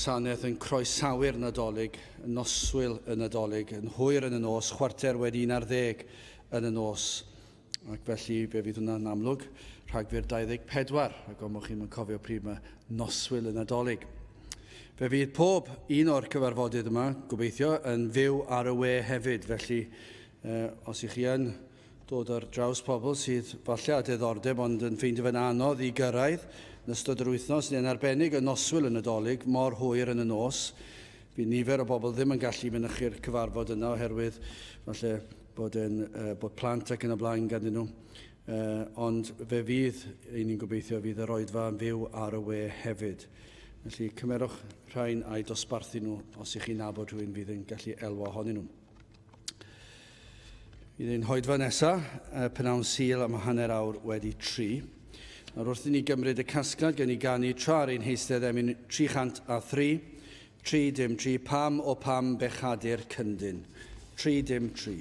gwasanaeth yn croesawu'r Nadolig, yn noswyl y Nadolig, yn hwyr yn y nos, chwarter wedi 11 yn y nos. Ac felly, be fydd hwnna'n amlwg, Rhagfyr 24, ac ond mwch chi'n cofio pryd mae noswyl y Nadolig. Fe fydd pob un o'r cyfarfodydd yma, gobeithio, yn fyw ar y we hefyd. Felly, os ych chi yn dod ar draws pobl sydd falle a diddordeb ond yn ffeindio fe'n anodd i gyrraedd yn ystod yr wythnos neu'n arbennig y noswyl yn y Nadolig, mor hwyr yn y nos. Bydd nifer o bobl ddim yn gallu mynychu'r cyfarfod yna oherwydd falle bod plant ac yn y blaen ganddyn nhw. Ond fe fydd, ein ni'n gobeithio, fydd yr oedfa yn fyw ar y we hefyd. Felly cymerwch rhain a'i dosbarthu nhw os ych chi'n nabod rhywun fydd yn gallu elwa ohonyn nhw. Bydd ein hoedfa nesaf, Pnawn Sul am 3:30 wedi 3. Nawr wrth i ni gymryd y casgliad gen i ganu tra'r ein heistedd emyn 303, 3-3, pam o pam bechadur cyndyn. 3-3.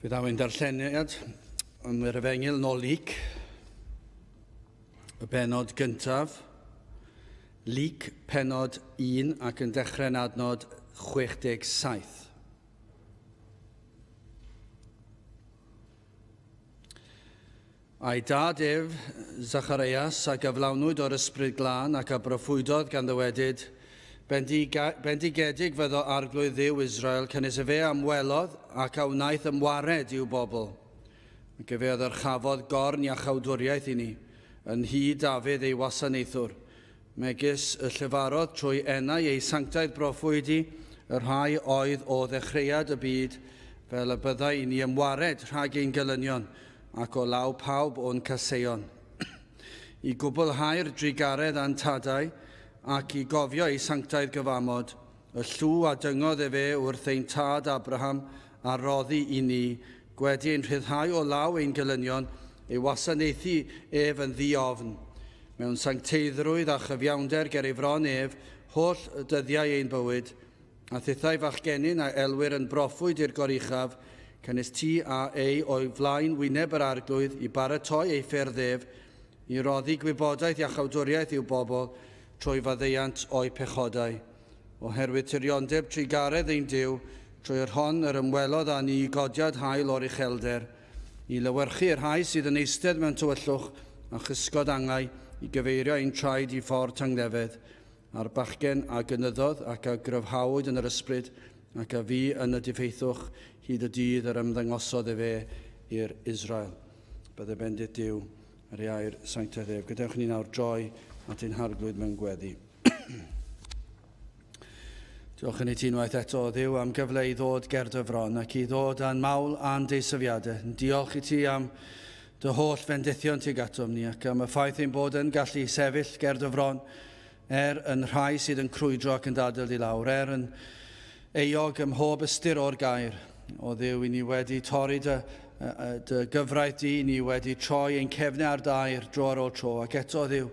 Bydd awyn darlleniad yn yr Efengil Nolig, y benod gyntaf, Lyc penod 1 ac yn dechrau'n adnod 67. A'i dad ef, Zacharias, a gyflawnwyd o'r ysbryd glân ac a broffwydodd gan ddywedyd, bendigedig fyddo arglwydd Dduw Israel, cynnes y fe amwelodd ac a wnaeth ymwared i'w bobl. Mae gyfeodd yr chafodd gorn a chawdwriaeth i ni, yn hyd Dafydd ei wasanaethwr, megis y llyfarodd trwy enau ei sanctaidd broffwydi, yr rhai oedd o ddechreuad y byd, fel y byddai i ni ymwared rhag ein gelynion, ac o law pawb o'n caseuon. i gwblhau'r drigaredd a'n tadau ac i gofio ei sanctaidd gyfamod, y llw a dyngodd e fe wrth ein tad Abraham a roddi i ni, gwedi ein rhyddhau o law ein gylynion, ei wasanaethu ef yn ddiofn. Mewn sancteiddrwydd a chyfiawnder ger ei fron ef, holl dyddiau ein bywyd, a thithau fachgenyn a elwyr yn broffwyd i'r goruchaf, cynnes ti a ei o'i flaen wyneb yr arglwydd i baratoi ei ffyrdd ef, i roddi gwybodaeth a chawdwriaeth i'w bobl trwy faddeuant o'i pechodau. Oherwydd tirioneb trigaredd ein Duw, trwy'r hon yr ymwelodd â ni i godiad hael o'r uchelder, i lywyrchu'r rhai sydd yn eistedd mewn tywyllwch a chysgod angau i gyfeirio ein traed i ffordd tangnefedd, a'r bachgen a gynyddodd ac a gryfhawyd yn yr ysbryd ac a fi yn y diffeithwch hyd y dydd yr ymddangosodd e fe i'r Israel. Bydde bendith Duw ar ei air sanctaidd ef. Gadewch ni nawr droi at ein harglwydd mewn gweddi. Diolch yn ei ti unwaith eto, Dduw, am gyfle i ddod ger dy fron ac i ddod â'n mawl a'n deisyfiadau. Diolch i ti am dy holl fendithion tuag atom ni ac am y ffaith ein bod yn gallu sefyll ger dy fron yn rhai sydd yn crwydro ac yn dadl i lawr, yn eog ym mhob ystyr o'r gair. O Dduw, i ni wedi torri dy gyfraith di, ni wedi troi ein cefnau ar dair dro ar ôl tro. Ac eto, Dduw,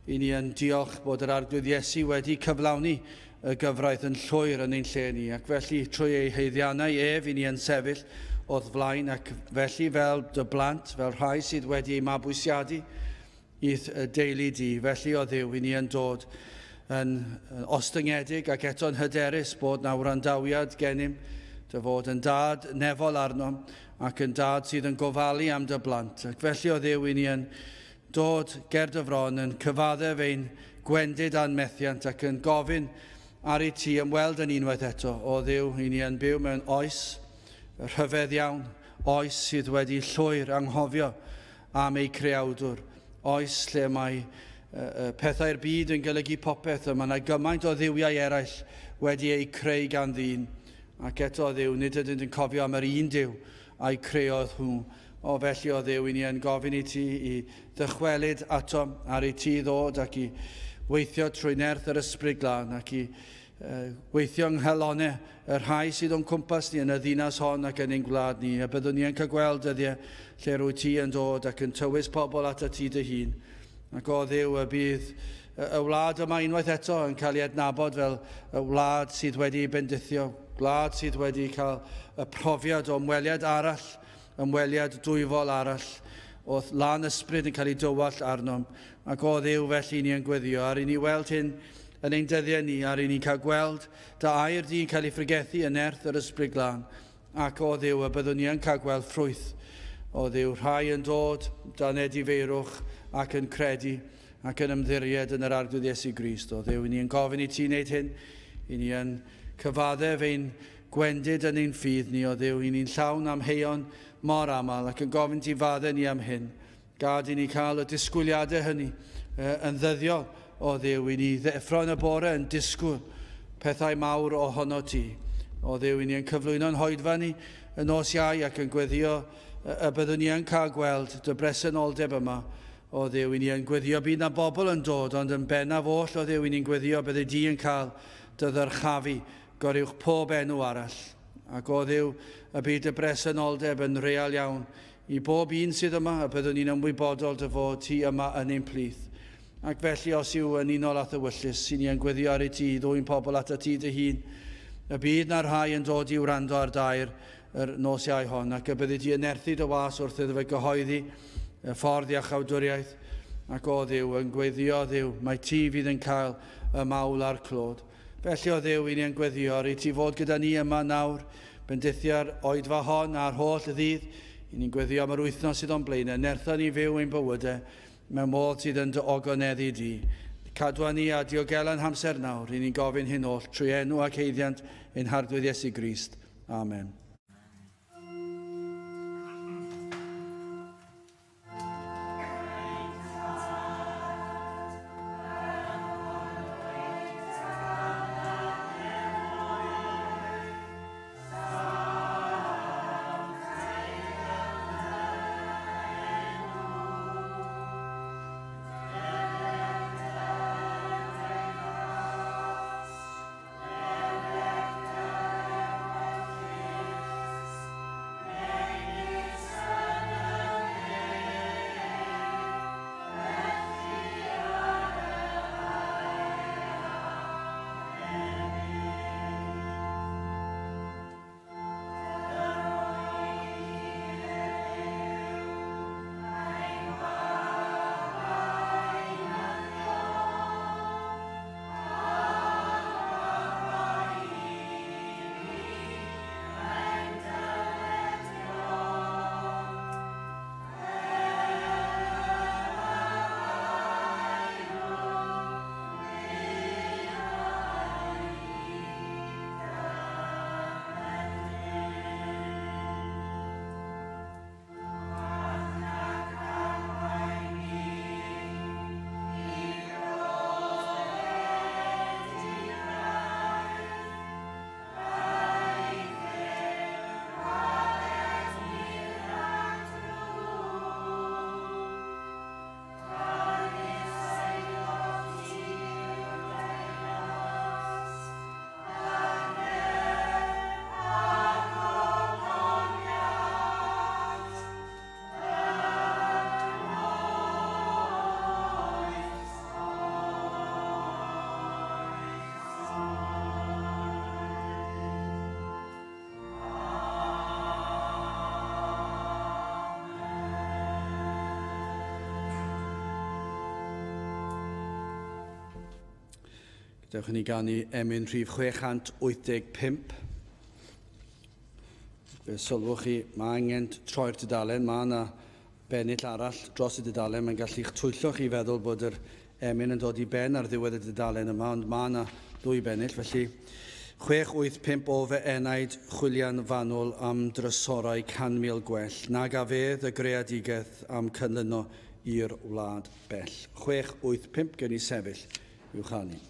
i ni yn diolch bod yr arglwydd Iesu wedi cyflawni y gyfraith yn llwyr yn ein lle ni. Ac felly, trwy ei heiddiannau ef, i ni yn sefyll oedd flaen. Ac felly, fel dy blant, fel rhai sydd wedi ei mabwysiadu i deulu di. Felly, o Dduw, i ni yn dod yn ostyngedig ac eto'n hyderus bod na wrandawiad gennym dy fod yn dad nefol arnom ac yn dad sydd yn gofalu am dy blant. Ac felly o Dduw, i ni yn dod ger dy fron yn cyfaddef ein gwendid a'n methiant ac yn gofyn ar ei ti ymweld yn unwaith eto. O Dduw, i ni yn byw mewn oes rhyfedd iawn, oes sydd wedi llwyr anghofio am ei creawdwr, oes lle mae pethau'r byd yn golygu popeth, yma yna gymaint o dduwiau eraill wedi ei creu gan ddyn. Ac eto, Dduw, nid ydyn ni'n cofio am yr un Duw a'i creodd hwnnw. O felly, o Dduw, i ni yn gofyn i ti i ddychwelyd atom ar ei ti ddod ac i weithio trwy nerth yr ysbryd glân ac i weithio yng nghelonau y rhai sydd o'n cwmpas ni yn y ddinas hon ac yn ein gwlad ni. A byddwn ni yn cael gweld dyddiau lle rwy ti yn dod ac yn tywys pobl at y ti dy hun. Ac o Dduw, y bydd y wlad yma unwaith eto yn cael ei adnabod fel y wlad sydd wedi ei bendithio, gwlad sydd wedi cael y profiad o ymweliad arall, ymweliad dwyfol arall, o lan ysbryd yn cael ei dywall arnom. Ac o Dduw, felly ni yn gweddio, ar i ni weld hyn yn ein dyddiau ni, ar i ni cael gweld dy air di'n cael ei ffrigethu yn nerth yr ysbryd glân. Ac o Dduw, y byddwn ni yn cael gweld ffrwyth. O Dduw, rhai yn dod dan edifeirwch ac yn credu ac yn ymddiried yn yr arglwydd Iesu Grist. O Dduw, i ni yn gofyn i ti wneud hyn, i ni yn cyfaddef ein gwendid yn ein ffydd ni. O Dduw, i ni'n llawn am heion mor aml ac yn gofyn ti faddau ni am hyn. Gad i ni cael y disgwyliadau hynny yn ddyddiol. O Dduw, i ni ddeffro yn y bore yn disgwyl pethau mawr ohono ti. O Dduw, i ni yn cyflwyno'n hoedfa ni yn nos Iau ac yn gweddio y byddwn ni yn cael gweld dy bresenoldeb yma. O Dduw, i ni yn gweddio bydd na bobl yn dod, ond yn bennaf oll, o Dduw, i ni'n gweddio bydde di yn cael dy ddyrchafu goriwch pob enw arall. Ac o Dduw, y bydd y bresenoldeb yn real iawn i bob un sydd yma, a byddwn ni'n ymwybodol dy fod ti yma yn ein plith. Ac felly, os yw yn unol at y wyllus, i ni yn gweddio ar ei ti, ddwy'n pobl at y ti dy hun, y bydd na rhai yn dod i wrando ar dair yr nos Iau hon, ac y bydde ti yn nerthu dy was wrth iddo fe gyhoeddi y ffordd i achawdwriaeth. Ac o Dduw, yn gweddio, Dduw, mae ti fydd yn cael y mawl a'r clod. Felly o Dduw, i ni yn gweddio, i ti fod gyda ni yma nawr, bendithiau'r oedfa hon a'r holl ddydd. I ni'n gweddio am yr wythnos sydd o'n blaenau, nertha ni fyw ein bywydau, mewn modd sydd yn dy ogoneddu di. Cadwa ni a diogelan hamser nawr, i ni'n gofyn hyn oll, trwy enw ac heiddiant ein harglwydd Iesu Grist. Amen. Dewch ni gan i emyn rhif 685. Fe sylwch chi, mae angen troi'r dudalen, mae yna bennill arall dros y dudalen, mae'n gallu eich twyllo chi feddwl bod yr emyn yn dod i ben ar ddiwedd y dudalen yma, ond mae yna ddwy bennill, felly 685 o fe enaid chwilian fanwl am drysorau 100,000 gwell, nag a fedd y greadigaeth am cynlyno i'r wlad bell. 685 gen i sefyll i'w chanu.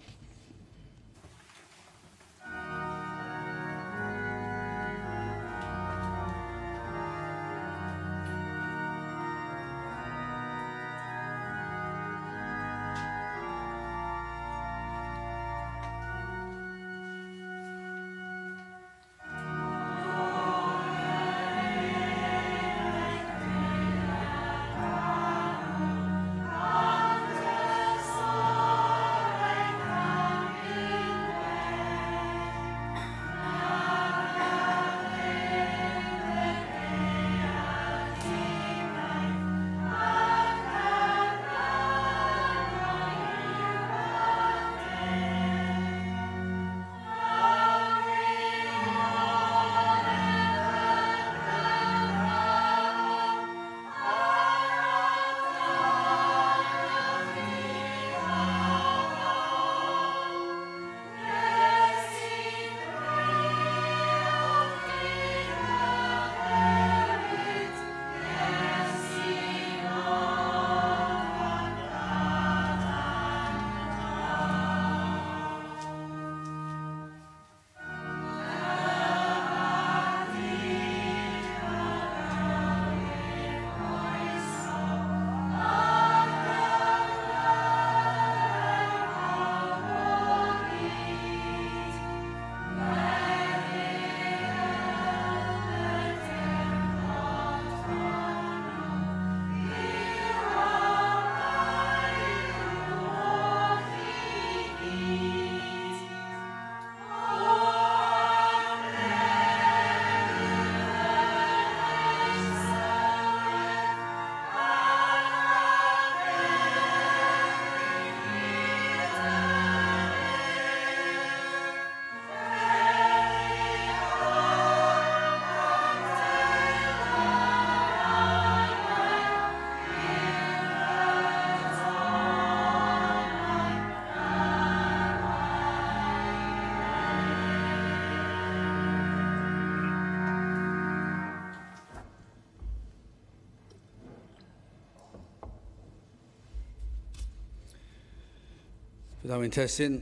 Byddai'n testyn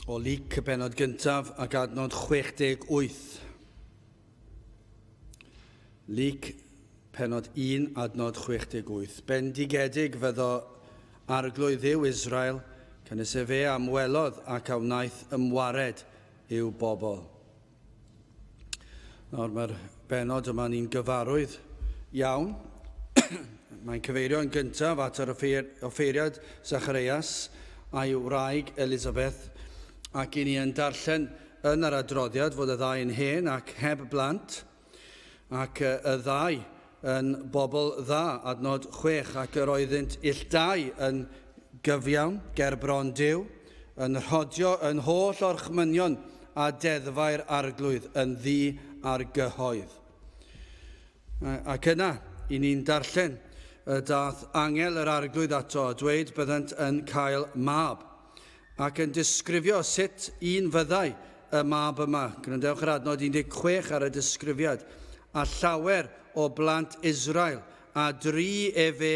o Luc y benod gyntaf ac adnod 68. Luc penod 1 adnod 68. Bendigedig fyddo arglwydd Dduw Israel, cynnes e fe am welodd ac a wnaeth ymwared i'w bobl. Nawr mae'r benod yma'n un gyfarwydd iawn. Mae'n cyfeirio yn gyntaf at yr offeiriad Zacharias a'i wraig Elizabeth, ac i ni yn darllen yn yr adroddiad fod y ddau yn hen ac heb blant, ac y ddau yn bobl dda, adnod 6, ac yr oeddynt illdau yn gyfiawn ger bron Duw, yn rhodio yn holl orchmynion a deddfau'r arglwydd yn ddi ar gyhoedd. Ac yna, i ni'n darllen, daeth angel yr arglwydd ato, dweud byddant yn cael mab, ac yn disgrifio sut un fyddai y mab yma. Gwrandewch yr adnod 16 ar y disgrifiad. A llawer o blant Israel, a dri e fe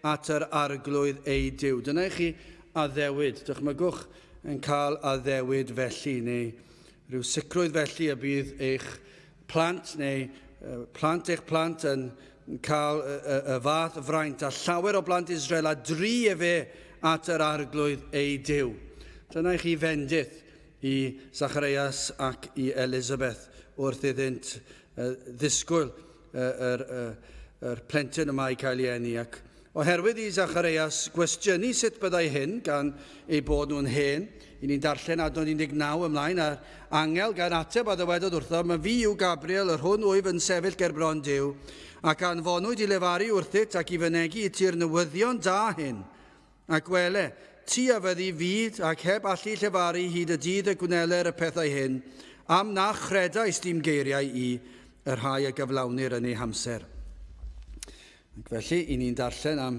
at yr arglwydd ei Duw. Dyna i chi addewid. Dychmygwch yn cael addewid felly, neu rhyw sicrwydd felly y bydd eich plant, neu plant eich plant yn cael y fath fraint, a llawer o blant Israel, a dri e fe at yr arglwydd ei Duw. Dyna i chi fendith i Zacharias ac i Elizabeth wrth iddynt ddisgwyl yr plentyn yma i cael ei eni. Ac oherwydd i Zacharias gwestiynu sut byddai hyn gan ei bod nhw'n hen, i ni'n darllen adnod 19 ymlaen, a'r angel gan ateb a ddywedodd wrtho, mae fi yw Gabriel, yr hwn wyf yn sefyll ger bron Duw, ac anfonwyd i lefaru wrthyt ac i fynegu i ti'r newyddion da hyn. Ac wele, ti a fyddi fyd ac heb allu llefaru hyd y dydd y gwneler y pethau hyn, am na chredais dim geiriau i yr rhai y gyflawnir yn ei hamser. Ac felly, i ni'n darllen am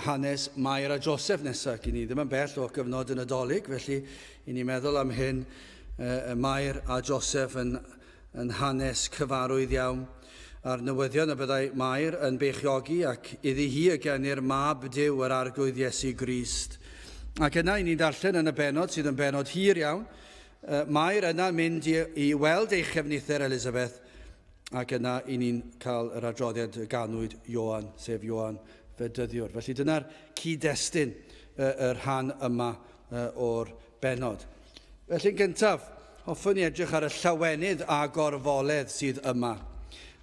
hanes Mair a Joseph nesaf, i ni ddim yn bell o gyfnod yn Nadolig, felly i ni'n meddwl am hyn, Mair a Joseph yn hanes cyfarwydd iawn a'r newyddion y byddai Mair yn beichiogi ac iddi hi y genir mab Duw yr arglwydd Iesu Grist. Ac yna i ni'n darllen yn y benod sydd yn benod hir iawn. Mair yna'n mynd i weld ei chefnither Elizabeth ac yna i ni'n cael yr adroddiad ganwyd Ioan, sef Ioan Fedyddiwr. Felly dyna'r cyd-destun yr rhan yma o'r benod. Felly'n gyntaf, hoffwn ni edrych ar y llawenydd a gorfoledd sydd yma.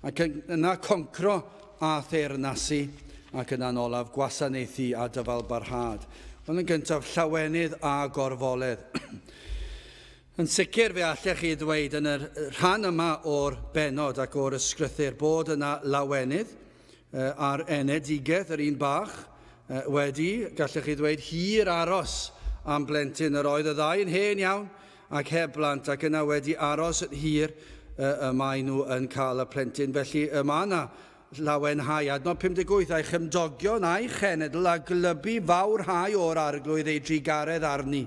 Ac yna concro a theirnasu ac yna'n olaf gwasanaethu a dyfalbarhad. Ond yn gyntaf, llawenydd a gorfoledd. Yn sicr fe allech chi ddweud yn y rhan yma o'r benod ac o'r ysgrythyr bod yna lawenydd a'r enedigedd yr un bach wedi, gallech chi ddweud, hir aros am blentyn. Yr oedd y ddau yn hen iawn ac heb blant ac yna wedi aros yn hir y mae nhw yn cael y plentyn. Felly yma yna lawenhau. Adnod 58, a'i chymdogion a'i chenedl a glybu fawrhau o'r arglwydd ei drigaredd arni.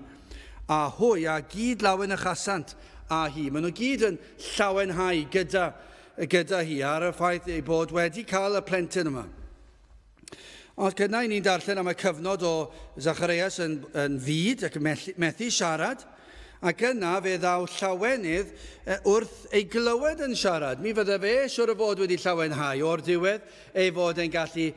A hwy a gyd lawen y chasant a hi. Maen nhw gyd yn llawenhau gyda hi ar y ffaith ei bod wedi cael y plentyn yma. Ond gyda ni'n darllen am y cyfnod o Zacharias yn fyd ac yn methu siarad, ac yna fe ddaw llawenydd wrth ei glywed yn siarad. Mi fydde fe siwr o fod wedi llawenhau o'r diwedd ei fod yn gallu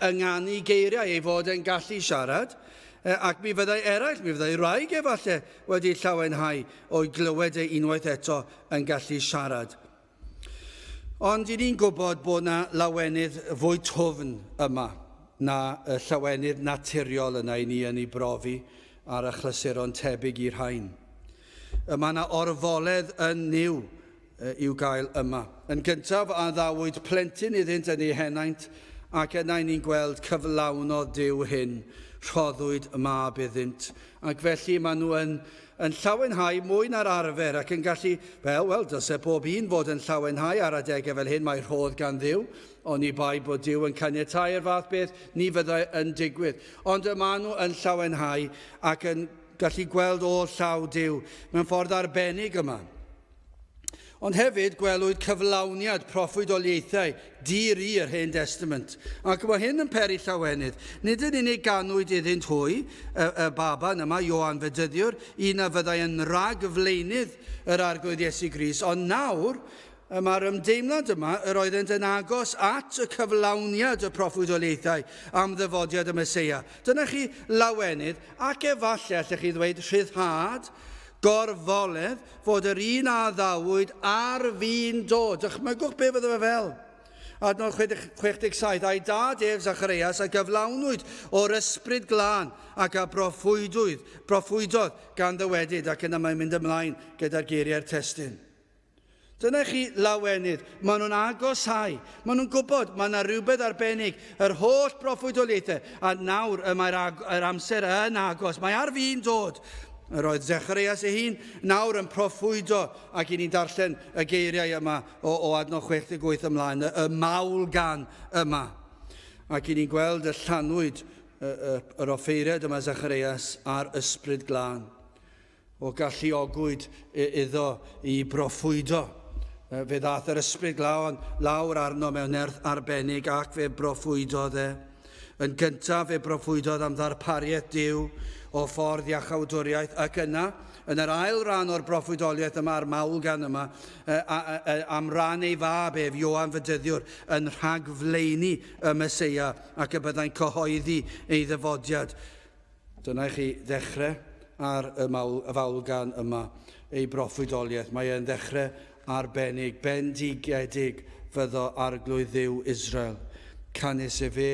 ynganu geiriau, ei fod yn gallu siarad. Ac mi fyddai eraill, mi fyddai wraig efallai wedi llawenhau o'i glywed ei unwaith eto yn gallu siarad. Ond i ni'n gwybod bod yna lawenydd fwy twfn yma na y llawenydd naturiol yna i ni yn ei brofi ar achlysuron tebyg i'r rhain. Mae yna orfoledd yn niw i'w gael yma. Yn gyntaf a ddawyd plentyn iddynt yn ei henaint ac yna ni'n gweld cyflawnodd Duw hyn. Rhoddwyd mab iddynt. Ac felly maen nhw yn llawenhau mwy na'r arfer ac yn gallu, wel, dylse bob un fod yn llawenhau ar adegau fel hyn, mae rhodd gan Dduw, ond i bai bod Duw yn caniatáu'r fath beth, ni fyddai yn digwydd. Ond maen nhw yn llawenhau ac yn gallu gweld o llaw Duw mewn ffordd arbennig yma. Ond hefyd gwelwyd cyflawniad proffwydoliaethau dir i'r Hen Testament. Ac mae hyn yn peri llawenydd. Nid yn unig ganwyd iddynt hwy, y baban yma, Ioan Fedyddiwr, un a fyddai yn ragfleinydd yr arglwydd Iesu Grist. Ond nawr, mae'r ymdeimlad yma yr oeddent yn agos at y cyflawniad y proffwydoliaethau am ddyfodiad y Meseia. Dyna chi lawenydd ac efallai, allech chi ddweud, rhyddhad, gorfoledd fod yr un a ddawyd ar fi'n dod. Dychmygwch be fydde fe fel. Adnod 67, a'i dad ef Zacharias a gyflawnwyd o'r ysbryd glân ac a broffwydodd gan ddywedyd ac yna mae'n mynd ymlaen gyda'r geiriau'r testun. Dyna chi lawenydd. Maen nhw'n agosau. Maen nhw'n gwybod mae yna rhywbeth arbennig. Yr holl broffwydoliaethau. A nawr mae'r amser yn agos. Mae ar fi'n dod. Yr oedd Zacharias ei hun nawr yn proffwydo ac i ni'n darllen y geiriau yma o adnod 68 ymlaen, y mawlgan yma. Ac i ni'n gweld y llanwyd yr offeiriad yma Zacharias ar ysbryd glân o galluogwyd iddo i broffwydo. Fe ddath yr ysbryd glân lawr arno mewn nerth arbennig ac fe broffwydodd e. Yn gyntaf fe broffwydodd am ddarpariaeth Duw o ffordd iachawdwriaeth ac yna, yn yr ail ran o'r broffwydoliaeth yma, a'r mawlgan yma, am ran ei fab ef, Ioan Fedyddiwr, yn rhagfleini y Meseia ac y byddai'n cyhoeddi ei ddyfodiad. Dyna chi ddechrau ar y mawlgan yma, ei broffwydoliaeth. Mae e'n ddechrau arbennig, bendigedig fyddo arglwydd Dduw Israel. Canis e fe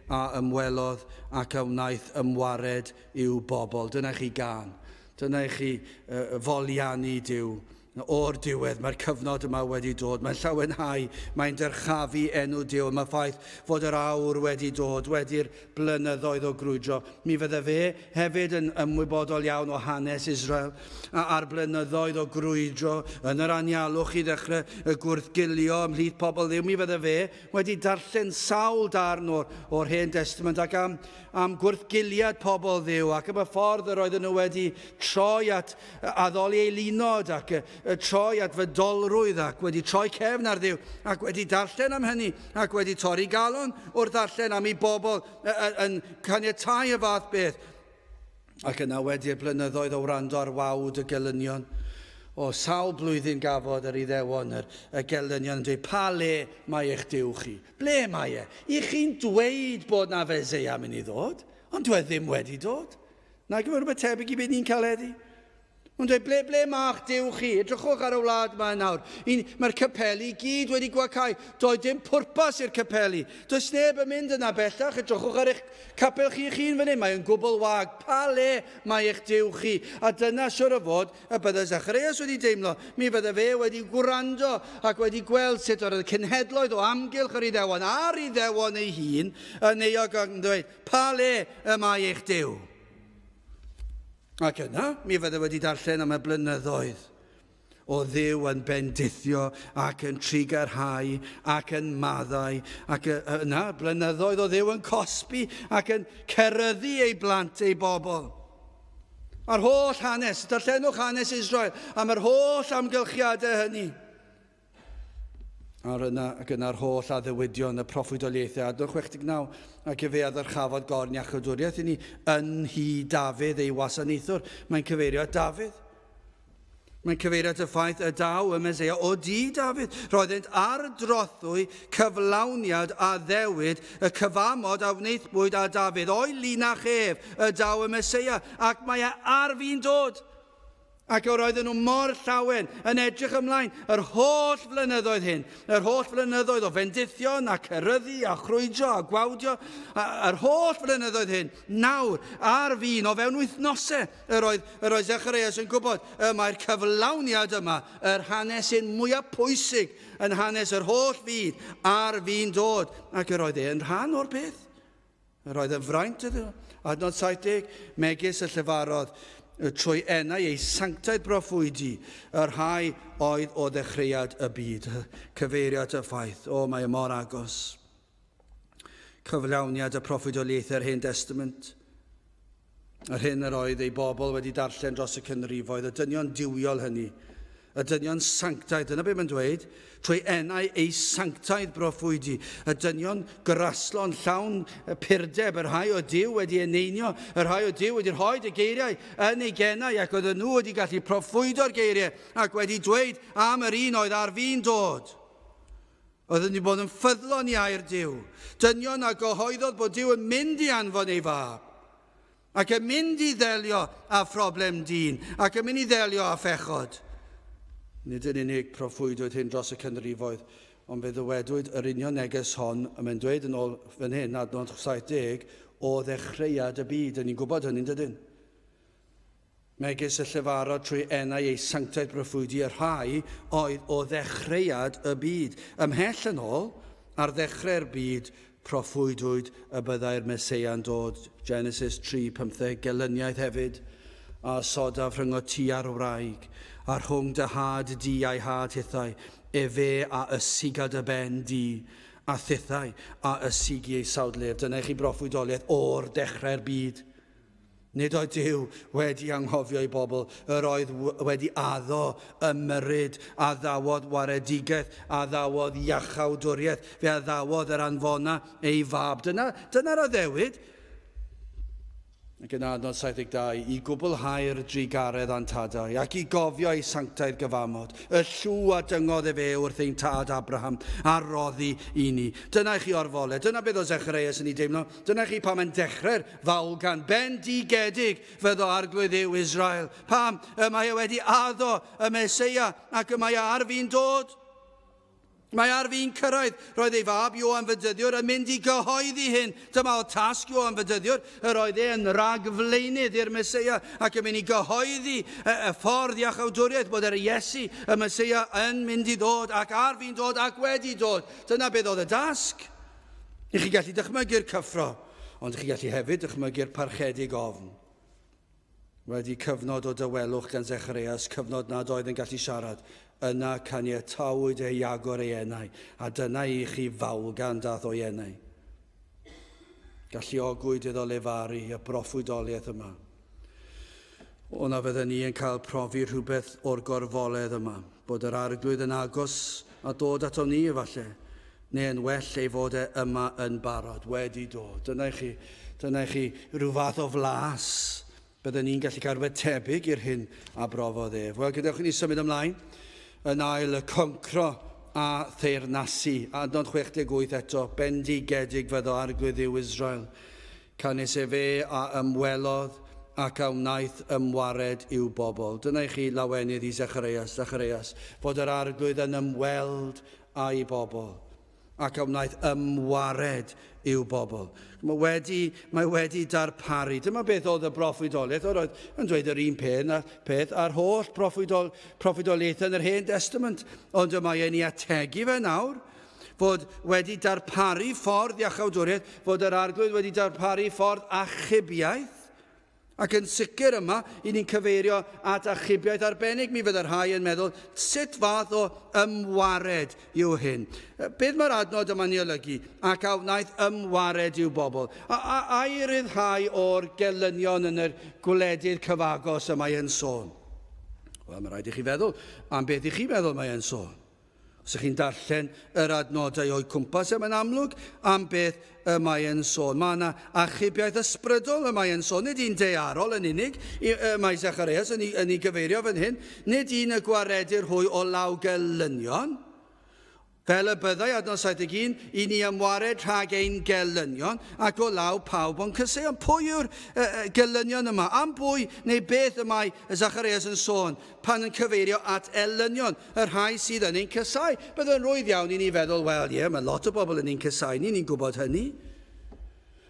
a ymwelodd ac a wnaeth ymwared i'w bobl. Dyna chi gan. Dyna chi foliannu Duw O'r diwedd, mae'r cyfnod yma wedi dod. Mae'n llawenhau, mae'n dyrchafu enw Duw. Mae ffaith fod yr awr wedi dod, wedi'r blynyddoedd o grwydro. Mi fydde fe hefyd yn ymwybodol iawn o hanes Israel a'r blynyddoedd o grwydro yn yr anialwch i ddechrau y gwrthgilio ymhlith pobl Dduw. Mi fydde fe wedi darllen sawl darn o'r Hen Testament ac am gwrthgiliad pobl Dduw ac am y ffordd yr oedden nhw wedi troi at addoli eilunod ac troi at fydolrwydd ac wedi troi cefn ar Dduw ac wedi darllen am hynny ac wedi torri galon wrth darllen am ei bobl yn caniatáu y fath beth. Ac yna wedi'r blynyddoedd o wrando ar wawd y gelynion. O sawl blwyddyn gafod yr Iddewon y gelynion yn dweud, pa le mae eich Duw chi? Ble mae e? I chi'n dweud bod na Feseia mynd i ddod, ond dwi ddim wedi dod. Na gyfer rhywbeth tebyg i beth ni'n cael eddi? Ond dweud, ble ma'ch Duw chi? Edrychwch ar y wlad yma nawr. Mae'r capeli gyd wedi gwacau. Doedd dim pwrpas i'r capeli. Does neb yn mynd yna bellach. Edrychwch ar eich capel chi'n fan hyn. Mae'n gwbl wag. Pa le mae eich Duw chi? A dyna siwr o fod y bydde Zacharias wedi deimlo. Mi fydde fe wedi gwrando ac wedi gweld sut o'r cenhedloedd o amgylch yr Iddewon a'r Iddewon ei hun yn euog yn dweud, pa le y mae eich Duw? Ac yna, mi fydde wedi darllen am y blynyddoedd o Dduw yn bendithio ac yn trigarhau ac yn maddau ac yna, blynyddoedd o Dduw yn cosbi ac yn ceryddu ei blant, ei bobl. A'r holl hanes, darllenwch hanes Israel am yr holl amgylchiadau hynny. Ac yna'r holl addewidion y proffwydoliaethau. Adnod 69 ac y fe addyrchafod gorn iachawdwriaeth i ni yn hi Dafydd ei wasanaethwr. Mae'n cyfeirio at Dafydd. Mae'n cyfeirio at y ffaith y daw y Meseia o di Dafydd. Roeddent ar drothwy cyflawniad a ddewid y cyfamod a wneithbwyd a Dafydd o'i linach ef y daw y Meseia ac mae ar fi'n dod. Ac roedden nhw mor llawen yn edrych ymlaen yr holl flynyddoedd hyn, yr holl flynyddoedd o fendithion a ceryddu a chrwydro a gwawdio, yr holl flynyddoedd hyn, nawr ar fin o fewn wythnosau yr oedd Zacharias yn gwybod mae'r cyflawniad yma, yr hanes yn mwyaf pwysig yn hanes yr holl fyd ar fin dod ac yr oedd e'n rhan o'r peth. Yr oedd yn fraint ydw. Adnod 70, megis y llefarodd trwy enau ei sanctaidd broffwydi, yr rhai oedd o ddechreuad y byd. Cyfeiriad y ffaith, mae mor agos. Cyflawniad y proffwydoliaethau'r Hen Testament. Yr hyn yr oedd ei bobl wedi darllen dros y cynrifoedd, y dynion diwiol hynny. Y dynion sanctaidd, dyna beth mae'n dweud, trwy enau ei sanctaidd broffwydi. Y dynion graslon llawn purdeb, yr rhai o Duw wedi eneinio, yr rhai o Duw wedi rhoi y geiriau yn ei gennau ac oedd nhw wedi gallu proffwydo'r geiriau ac wedi dweud am yr un oedd ar fi'n dod. Oedd wedi bod yn ffyddlon i air Duw. Dynion a gyhoeddodd bod Duw yn mynd i anfon ei fab ac yn mynd i ddelio â phroblem dyn ac yn mynd i ddelio â phechod. Nid yn unig proffwydwyd hyn dros y cynrifoedd, ond fe ddywedwyd yr union neges hon, a mae'n dweud yn ôl fan hyn, adnod 70, o ddechreuad y byd. Ni'n gwybod hynny'n dydyn. Megis y llefarod trwy enau ei sanctaidd proffwydi, y rhai oedd o ddechreuad y byd. Ymhell yn ôl, ar ddechrau'r byd, proffwydwyd y byddai'r Meseia'n dod. Genesis 3:15, gelyniaeth hefyd, a sodaf rhwng o ti a'r wraig, a rhwng dy had di a'i had hithau, fe a ysigad y ben di, a thithau a ysigu ei sawdlef. Dyna chi broffwydoliaeth o'r dechrau'r byd. Nid oedd Duw wedi anghofio ei bobl, yr oedd wedi addo ymyrryd a ddawod waredigaeth, a ddawod iachawdwriaeth, fe a ddawod yr anfona ei fab. Dyna'r addewid. Ac yn adnod 72, i gwblhau'r drigaredd antadau ac i gofio ei sanctaidd gyfamod, y llw a dyngodd fe wrth ein tad Abraham a roddi i ni. Dyna chi orfole, dyna beth o Zacharias yn ei deimlo, dyna chi pam yn dechrau'r fawlgan, ben digedig fyddo arglwydd yw Israel. Pam mae wedi addo y Meseia ac mae ar fi'n dod. Mae ar fi'n cyrraedd, roedd ei fab Ioan Fedyddiwr yn mynd i gyhoeddi hyn. Dyma o tasg Ioan Fedyddiwr, yr oedd e'n ragflaenydd i'r Meseia ac yn mynd i gyhoeddi y ffordd iachawdwriaeth bod yr Iesu, y Meseia, yn mynd i ddod ac ar fi'n dod ac wedi dod. Dyna beth oedd y dasg. I chi gallu dychmygu'r cyffro, ond chi gallu hefyd dychmygu'r parchedig ofn. Wedi cyfnod o dywelwch gan Zecharias, cyfnod nad oedd yn gallu siarad, yna caniatawyd ei agor ei enau, a dyna i chi fawlgan dath o'i enau. Galluogwyd iddo lefaru y broffwydoliaeth yma. O'na fydden ni yn cael profi rhywbeth o'r gorfoledd yma, bod yr arglwydd yn agos a dod ato ni efallai, neu yn well ei fod yma yn barod, wedi dod. Dyna i chi rhyw fath o flas. Byddwn ni'n gallu cael rhywbeth tebyg i'r hyn a brofodd ef. Wel, gadewch ni symud ymlaen yn ail y concro a theirnasu. Adnod 68 eto, bendigedig fyddo arglwydd yw Israel. Canes e fe a ymwelodd ac a wnaeth ymwared i'w bobl. Dyna i chi lawenydd i Zecharias, fod yr arglwydd yn ymweld a'i bobl ac a wnaeth ymwared i'w bobl. Mae wedi darparu. Dyma beth oedd y broffwydoliaeth. Oedd yn dweud yr un peth a'r holl broffwydoliaeth yn yr Hen Testament. Ond mae e'n ei ategu fe nawr fod wedi darparu ffordd iachawdwriaeth, fod yr arglwydd wedi darparu ffordd achubiaeth. Ac yn sicr yma, i ni'n cyfeirio at achubiaeth arbennig. Mi fydd yr rhai yn meddwl, sut fath o ymwared yw hyn? Beth mae'r adnod yma'n ei olygu? Ac a wnaeth ymwared i'w bobl. A'i ryddhau o'r gelynion yn yr gwledydd cyfagos y mae yn sôn? Wel, mae rhaid i chi feddwl am beth i chi feddwl mae yn sôn. Os ydych chi'n darllen yr adnodau o'i cwmpas yn amlwg am beth y mae yn sôn. Mae yna achubiaeth ysbrydol y mae yn sôn. Nid un dearol yn unig, mae Zecharias yn ei gyfeirio fan hyn. Nid un y gwaredir hwy o law gelynion. Fel y byddai adnod 71, i ni ymwared rhag ein gelynion ac o law pawb o'n cysau. Pwy yw'r gelynion yma? Am bwy neu beth y mae Zacharias yn sôn pan yn cyfeirio at elynion, yr rhai sydd yn ein cysau? Byddai'n rwydd iawn i ni feddwl, wel, mae lot o bobl yn ein cysau ni, ni'n gwybod hynny.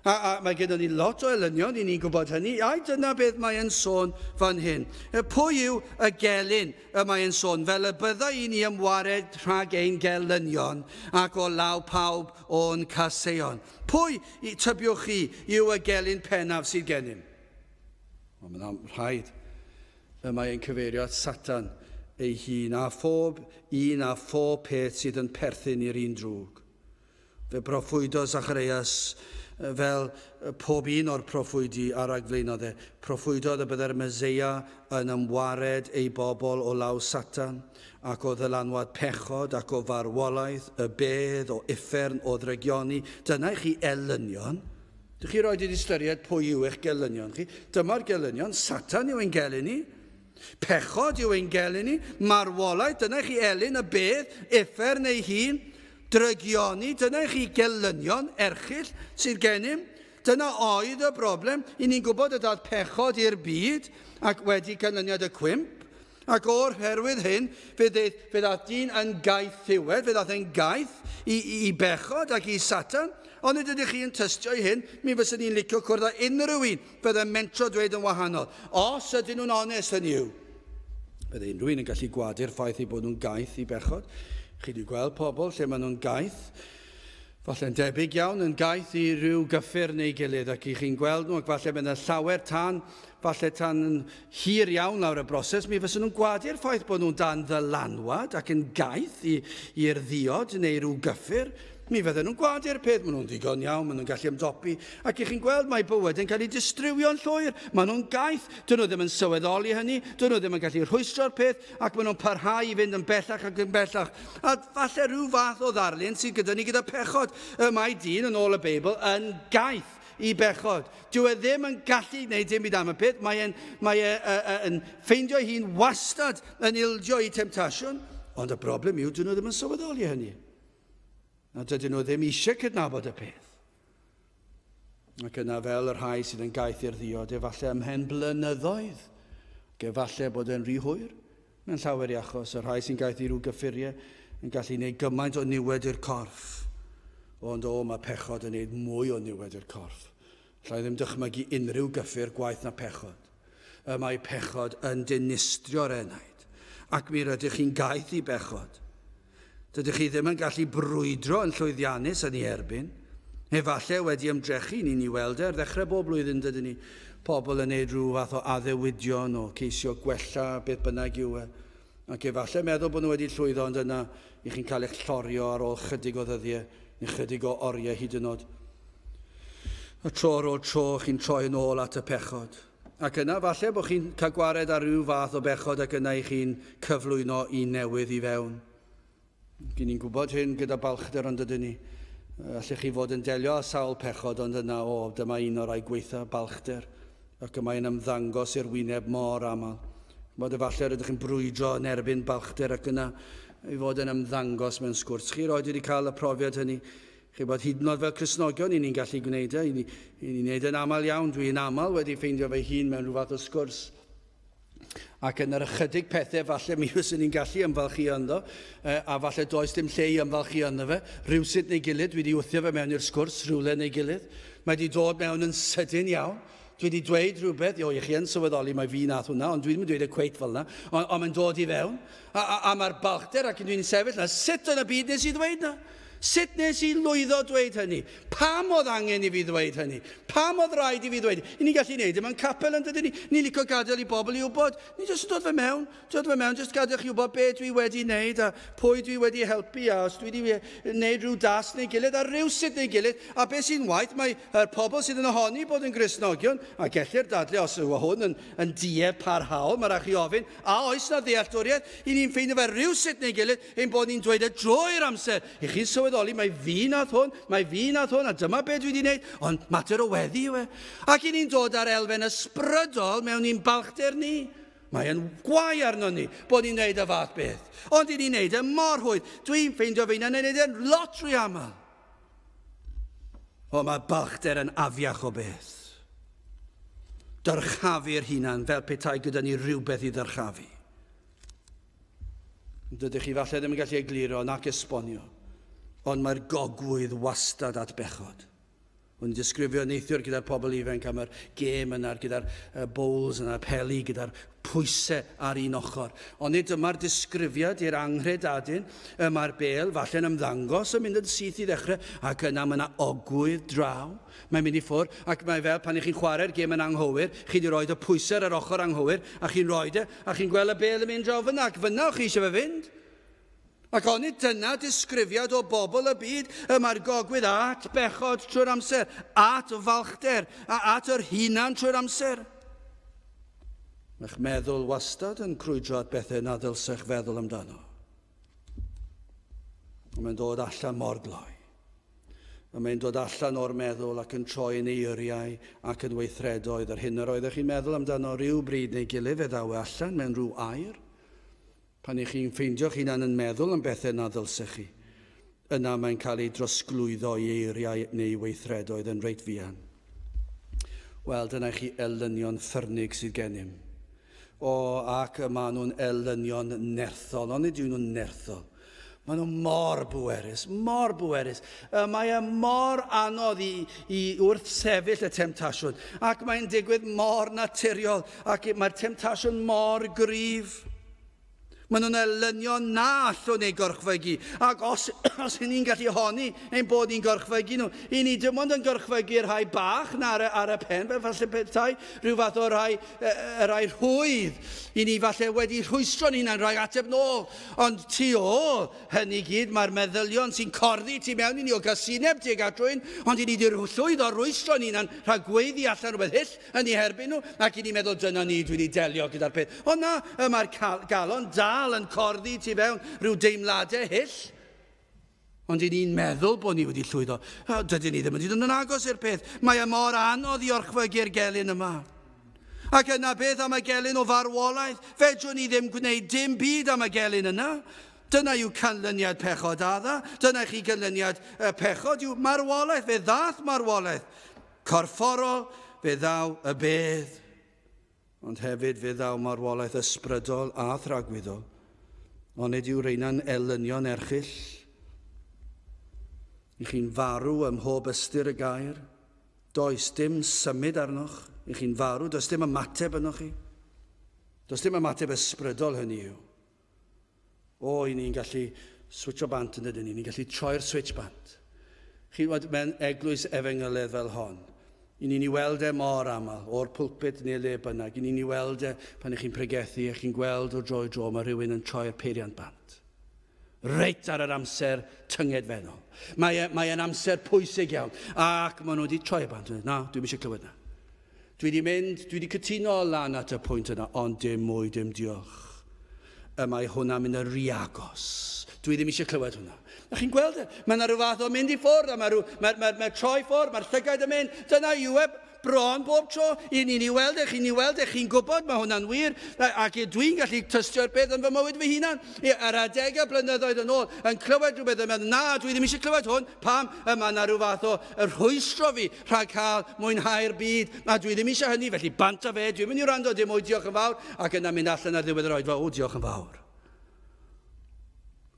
A mae gyda ni lot o elynion, i ni'n gwybod hynny. Dyna beth mae yn sôn fan hyn. Pwy yw y gelyn y mae yn sôn? Fel y byddai i ni ymwared rhag ein gelynion ac o law pawb o'n caseuon. Pwy, tybiwch chi, yw y gelyn pennaf sydd gennym? Mae'n rhaid y mae e'n cyfeirio at Satan ei hun a phob peth sydd yn perthyn i'r un drwg. Fe broffwydo Zacharias fel pob un o'r proffwydi ar ragflaenodd e. Proffwydodd y byddai'r Meseia yn ymwared ei bobl o law Satan ac o ddylanwad pechod ac o farwolaeth, y bedd, o uffern, o ddregioni. Dyna i chi elynion. Dych chi roed i ystyried pwy yw eich gelynion chi? Dyma'r gelynion. Satan yw ein gelyn ni. Pechod yw ein gelyn ni. Marwolaeth, dyna i chi elyn y bedd, uffern ei hun. Drygioni, dyna chi gelynion erchill sydd gennym. Dyna oedd y broblem. I ni'n gwybod y dath pechod i'r byd ac wedi canlyniad y cwymp. Ac o'r herwydd hyn, fe ddath dyn yn gaeth ddiwedd, fe ddath yn gaeth i bechod ac i Satan. Ond nid ydych chi yn tystio i hyn, mi fyswn ni'n licio cwrdd â unrhyw un, byddai'n mentro dweud yn wahanol. Os ydyn nhw'n onest hynny yw. Bydde unrhyw un yn gallu gwadu'r ffaith i bod nhw'n gaeth i bechod. Chi wedi gweld pobl lle maen nhw'n gaeth, falle'n debyg iawn yn gaeth i ryw gyffur neu gilydd, ac i chi'n gweld nhw, ac falle mae'n llawer falle tan yn hir iawn lawr y broses, mi fysyn nhw'n gwadu'r ffaith bod nhw'n dan ddylanwad ac yn gaeth i'r ddiod neu ryw gyffur. Mi fydden nhw'n gwadu'r peth, maen nhw'n ddigon iawn, maen nhw'n gallu ymdopi. Ac i chi'n gweld mae bywyd yn cael ei distrywio'n llwyr. Maen nhw'n gaeth, dyn nhw ddim yn sylweddoli hynny, dyn nhw ddim yn gallu rhwystro'r peth, ac maen nhw'n parhau i fynd yn bellach ac yn bellach. A falle rhyw fath o ddarlun sydd gyda ni gyda pechod. Mae dyn yn ôl y Beibl yn gaeth i bechod. Dyw e ddim yn gallu gwneud dim byd am y peth. Mae e'n ffeindio hi'n wastad yn ildio i temptasiwn. Ond y broblem yw, dyn nhw ddim yn sylweddoli hynny. A dydyn nhw ddim eisiau cydnabod y peth. Ac yna fel yr rhai sydd yn gaeth i'r ddiod, efallai ymhen blynyddoedd, ac efallai bod e'n rhy hwyr. Mewn llawer i achos, yr rhai sy'n gaeth i rhyw gyffuriau, yn gallu gwneud gymaint o niwed i'r corff. Ond mae pechod yn gwneud mwy o niwed i'r corff. Lla ddim dychmygu unrhyw gyffur gwaith na pechod. Mae pechod yn dinistrio'r enaid. Ac mi rydych chi'n gaeth i bechod. Dydych chi ddim yn gallu brwydro yn llwyddiannus yn ei erbyn. Efallai wedi ymdrechu ni'n ei weld ar ddechrau bob blwyddyn dydyn ni. Pobl yn neud rhyw fath o addewidion o ceisio gwella beth bynnag yw e. Ac efallai meddwl bod nhw wedi llwyddo, ond yna i chi'n cael eich llorio ar ôl chydig o ddyddiau, neu chydig o oriau hyd yn oed. Y tro ar ôl tro chi'n troi yn ôl at y pechod. Ac yna falle bod chi'n cael gwared ar rhyw fath o bechod ac yna i chi'n cyflwyno un newydd i fewn. Gyn ni'n gwybod hyn gyda balchder ond ydyn ni. Allech chi fod yn delio â sawl pechod, ond yna dyma un o'r rai gweitha balchder. Ac yma yn ymddangos i'r wyneb mor aml. Bod efallai rydych chi'n brwydro yn erbyn balchder ac yna i fod yn ymddangos mewn sgwrs. Chi roed wedi cael y profiad hynny. Chi bod hyd yn oed fel Cristnogion ni'n gallu gwneud e. I ni'n gwneud yn aml iawn. Dwi'n aml wedi ffeindio fe hun mewn rhyw fath o sgwrs. Ac yn yr ychydig pethau falle mi fyswn ni'n gallu ymfalchu ynddo, a falle does dim lle i ymfalchu ynddo fe. Rhywsut neu gilydd, dwi wedi wthio fe mewn i'r sgwrs, rhywle neu gilydd. Mae wedi dod mewn yn sydyn iawn. Dwi wedi dweud rhywbeth, i chi yn sylweddoli mae fi nath hwnna, ond dwi ddim yn dweud y cweit fel yna, ond mae'n dod i fewn. A mae'r balchder ac dwi'n sefyll na, sut yn y byd nes i ddweud na? Sut nes i lwyddo dweud hynny? Pam oedd angen i fi ddweud hynny? Pam oedd rhaid i fi ddweud? I ni'n gallu gwneud yma'n capel yn dydyn ni. Ni'n licio gadael i bobl i wybod. Ni jyst yn dod fe mewn. Jyst gadael chi wybod beth dwi wedi wneud a pwy dwi wedi helpu a os dwi wedi wneud rhyw das neu gilydd a rhywsut neu gilydd. A beth sy'n waith, mae'r pobl sydd yn ohoni bod yn Gristnogion, a gellir dadlu os yw hwn yn dieb parhaol, mae rhaid chi ofyn, a oes na ddealltwriaeth, i ni'n ffeindio fe rhywsut neu gilydd, ein bod ni'n dweud y droi'r amser. I chi'n sylweddoli, mae fi nath hwn, a dyma beth dwi wedi wneud, ond mater o weddi yw e. Ac i ni'n dod ar elfen ysbrydol mewn i'n balchder ni. Mae'n gwai arno ni bod ni'n wneud y fath beth. Ond i ni'n wneud e mor hwydd. Dwi'n ffeindio fe na'n wneud e'n lot rhy aml. O, mae balchder yn afiach o beth. Dyrchafu'r hunan fel petai gyda ni rhywbeth i ddyrchafu. Dydych chi falle ddim yn gallu egluro nac esbonio. Ond mae'r gogwydd wastad at bechod. Wy'n disgrifio neithiwr gyda'r pobl ifanc am yr gêm yna, gyda'r bowls yna, peli, gyda'r pwysau ar un ochr. Ond nid yma'r disgrifiad i'r anghredadyn, mae'r bel falle'n ymddangos yn mynd yn syth i ddechrau, ac yna mae yna ogwydd draw. Mae'n mynd i ffwrdd, ac mae fel pan chi'n chwarae'r gêm yn anghywir, chi wedi rhoi y pwysau ar yr ochr anghywir, a chi'n rhoi e, a chi'n gweld y bel yn mynd draw fyna, ac fyna chi eisiau fe fynd. Ac onid dyna disgrifiad o bobl y byd, mae'r gogwydd at bechod trwy'r amser, at falchder, a at yr hunan trwy'r amser. Mae'ch meddwl wastad yn crwydro at bethau na ddylsech feddwl amdano. Mae'n dod allan mor gloi. Mae'n dod allan o'r meddwl ac yn troi yn eiriau ac yn weithredoedd. Ar hyn yr oeddech chi'n meddwl amdano rhyw bryd neu gilydd fe ddaw allan mewn rhyw air. Pan i chi'n ffeindio chi'n yn meddwl am bethau na ddylsech chi, yna mae'n cael ei drosglwyddo i eiriau neu weithredoedd yn reit fuan. Wel, dyna chi elynion ffyrnig sydd gennym. Ac maen nhw'n elynion nerthol, ond nid yw'n nhw'n nerthol. Maen nhw mor bwerus, mor bwerus. Mae e mor anodd i wrth sefyll y temtasiwn, ac mae'n digwydd mor naturiol, ac mae'r temtasiwn mor gryf. Maen nhw'n elynion na allwn ei gorchfygu. Ac os ni'n gallu honni ein bod ni'n gorchfygu nhw, i ni dim ond yn gorchfygu'r rhai bach na ar y pen, fel falle petai, rhyw fath o rai rhwydd. I ni falle wedi rhwystro ni'n rhoi ateb nôl. Ond tu ôl hynny gyd, mae'r meddylion sy'n corddi tu mewn i ni o gasineb tuag at rhywun, ond i ni wedi llwyddo rhwystro ni'n rhagweiddi allan rhywbeth hyll yn ei herbyn nhw, ac i ni meddwl dyna ni dwi wedi delio gyda'r peth. Ond na, mae'r galon dal yn corddi tu fewn rhyw deimladau hyll. Ond i ni'n meddwl bod ni wedi llwyddo. Dydyn ni ddim wedi dod yn agos i'r peth. Mae mor anodd i orchfygu'r gelyn yma. Ac yna beth am y gelyn o farwolaeth. Fedrwn ni ddim gwneud dim byd am y gelyn yna. Dyna yw canlyniad pechod adda. Dyna chi canlyniad pechod yw marwolaeth. Fe ddath marwolaeth. Corfforol, fe ddaw y bedd. Ond hefyd fe ddaw marwolaeth ysbrydol a thragwyddol. ond nid yw reina'n elynion erchill. I chi'n farw ym mhob ystyr y gair. Does dim symud arnoch. I chi'n farw, does dim ymateb arnoch chi. Does dim ymateb ysbrydol hynny yw. O, i ni'n gallu switcho bant yn ydyn ni. Ni'n gallu troi'r switch bant. Chi'n weld mewn eglwys efengyloedd fel hon. I ni'n ei weld e mor aml, o'r pwlpit neu le bynnag. I ni'n ei weld e pan ych chi'n pregethu a chi'n gweld o dro i dro mae rhywun yn troi'r peiriant bant. Reit ar yr amser tyngedfennol. Mae e'n amser pwysig iawn. Ac maen nhw wedi troi y bant. Na, dwi'n eisiau clywed na. Dwi wedi cytuno lan at y pwynt yna, ond dim mwy, dim diolch. Mae hwnna'n mynd yn rhy agos. Dwi ddim eisiau clywed hwnna. A chi'n gweld e? Mae yna rhyw fath o mynd i ffwrdd, mae troi ffwrdd, mae'r llygaid yn mynd. Dyna yw e bron bob tro. I ni'n ei weld e, chi'n gwybod, mae hwnna'n wir. Ac dwi'n gallu tystio'r beth yn fy mywyd fy hunan. Ar adegau blynyddoedd yn ôl, yn clywed rhywbeth yn meddwl, na, dwi ddim eisiau clywed hwn. Pam? Mae yna rhyw fath o rhwystro fi rhag cael mwynhau'r byd. A dwi ddim eisiau hynny, felly bant a fe. Dwi'n mynd i wrando dim o'i diolch yn fawr. Ac yna mynd allan ar ddiwedd yr oed, o, diolch yn fawr.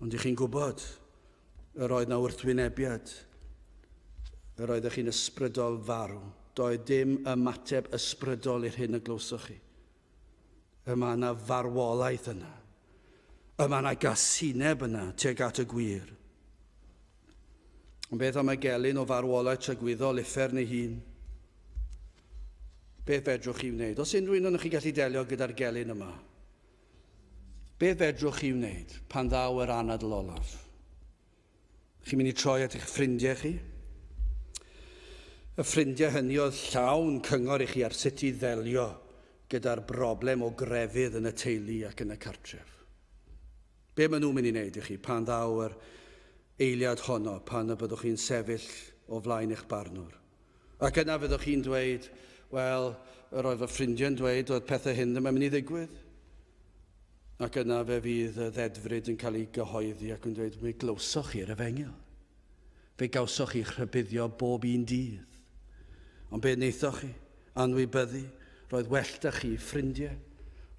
Ond ych chi'n gwybod, yr oedd na wrthwynebiad. Yr oedd chi'n ysbrydol farw. Doedd dim ymateb ysbrydol i'r hyn y glywsoch chi. Yma yna farwolaeth yna. Yma yna gasineb yna tuag at y gwir. Ond beth am y gelyn o farwolaeth trygwyddol uffer neu hun? Beth fedrwch chi wneud? Os unrhyw un o'n chi gallu delio gyda'r gelyn yma? Beth fedrwch chi wneud pan ddaw yr anadl olaf? Chi'n mynd i troi at eich ffrindiau chi? Y ffrindiau hynny oedd llawn cyngor i chi ar sut i ddelio gyda'r broblem o grefydd yn y teulu ac yn y cartref. Be maen nhw'n mynd i wneud i chi pan ddaw yr eiliad honno, pan y byddwch chi'n sefyll o flaen eich barnwr? Ac yna fyddwch chi'n dweud, wel, yr oedd fy ffrindiau'n dweud oedd pethau hyn ddim yn mynd i ddigwydd. Ac yna fe fydd y ddedfryd yn cael ei gyhoeddi ac yn dweud, mi glywsoch chi'r efengil. Fe gawsoch chi'ch rhybuddio bob un dydd. Ond be wnaethoch chi? Anwybyddu. Roedd well da chi ffrindiau.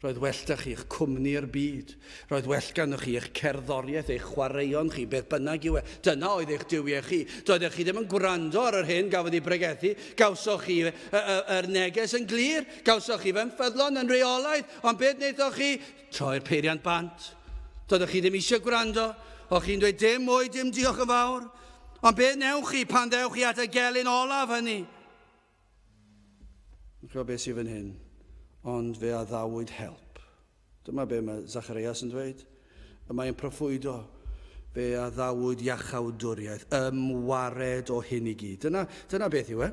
Roedd well da chi eich cwmni'r byd. Roedd well ganddoch chi eich cerddoriaeth, eich chwaraeon chi, beth bynnag yw e. Dyna oedd eich diwiau chi. Doeddech chi ddim yn gwrando ar yr hyn gafodd ei bregethu. Gawsoch chi yr neges yn glir. Gawsoch chi fe'n ffyddlon yn reolaidd. Ond beth wnaethoch chi? Troi'r peiriant bant. Doeddech chi ddim eisiau gwrando. O'ch chi'n dweud dim mwy, dim diolch yn fawr. Ond beth newch chi pan ddewch chi at y gelyn olaf hynny? Chwa beth sydd fan hyn, ond fe a ddawyd help. Dyma be mae Zacharias yn dweud. Mae'n proffwydo fe a ddawyd iachawdwriaeth, ymwared o hyn i gyd. Dyna beth yw e.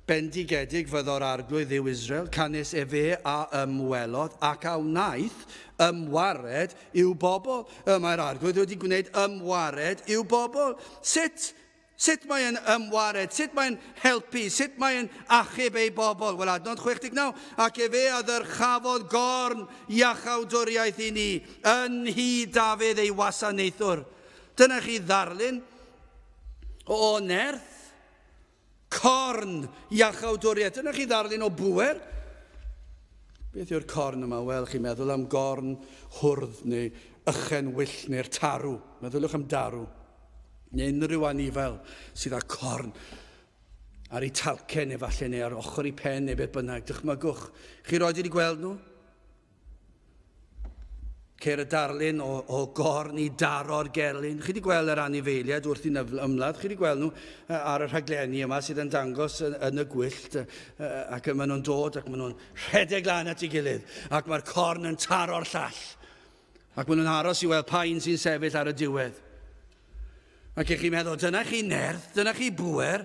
Bendigedig fyddo'r arglwydd yw Israel, canis e fe a ymwelodd, ac a wnaeth ymwared i'w bobl. Mae'r arglwydd wedi gwneud ymwared i'w bobl. Sut mae'n ymwared? Sut mae'n helpu? Sut mae'n achub ei bobl? Wel, adnod 69. Ac e fe a ddyrchafodd gorn iachawdwriaeth i ni, yn hi Dafydd ei wasanaethwr. Dyna chi ddarlun o nerth, corn iachawdwriaeth. Dyna chi ddarlun o bwer. Beth yw'r corn yma? Wel, chi'n meddwl am gorn hwrdd neu ychen wyll neu'r tarw. Meddylwch am darw. Neu unrhyw anifel sydd â corn ar ei talcen neu falle neu ar ochr ei pen neu beth bynnag. Dychmygwch. Chi roed wedi gweld nhw? Ceir y darlun o gorn i daro'r gelyn. Chi wedi gweld yr anifeiliad wrth i ymladd. Chi wedi gweld nhw ar y rhaglenni yma sydd yn dangos yn y gwyllt. Ac maen nhw'n dod ac maen nhw'n rhedeg lan at ei gilydd. Ac mae'r corn yn taro'r llall. Ac maen nhw'n aros i weld pa un sy'n sefyll ar y diwedd. Ac chi'n meddwl, dyna chi nerth, dyna chi bwer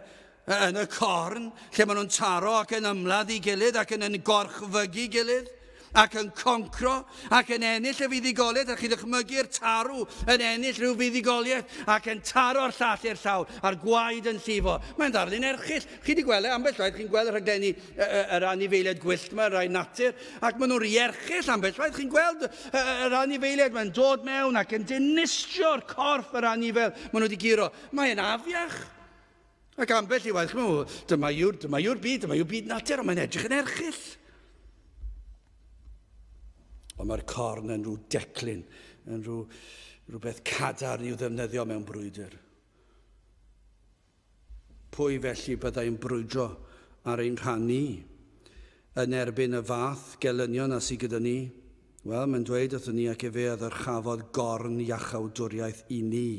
yn y corn, lle maen nhw'n taro ac yn ymladd i gilydd ac yn gorchfygu gilydd ac yn concro ac yn ennill y fuddugoliaeth. A chi ddychmygu'r tarw yn ennill rhyw fuddugoliaeth ac yn taro'r llall i'r llawr a'r gwaed yn llifo. Mae'n darlun erchill. Chi wedi gweld ambell waith, chi'n gweld y rhaglenni yr anifeiliaid gwyllt yma, rai natur, ac maen nhw'n rierchill ambell waith. Chi'n gweld yr anifeiliaid, mae'n dod mewn ac yn dinistio'r corff yr anifel. Maen nhw wedi giro. Mae'n afiach. Ac ambell i waith, chi'n meddwl, dyma yw'r byd natur, ond mae'n edrych yn erchill. Ond mae'r corn yn rhyw declyn yn rhywbeth cadarn i'w ddefnyddio mewn brwydr. Pwy felly byddai'n brwydro ar ein rhan ni yn erbyn y fath gelynion a sydd gyda ni? Wel, mae'n dweud wrthyn ni ac efe oedd yr chafodd gorn iachawdwriaeth i ni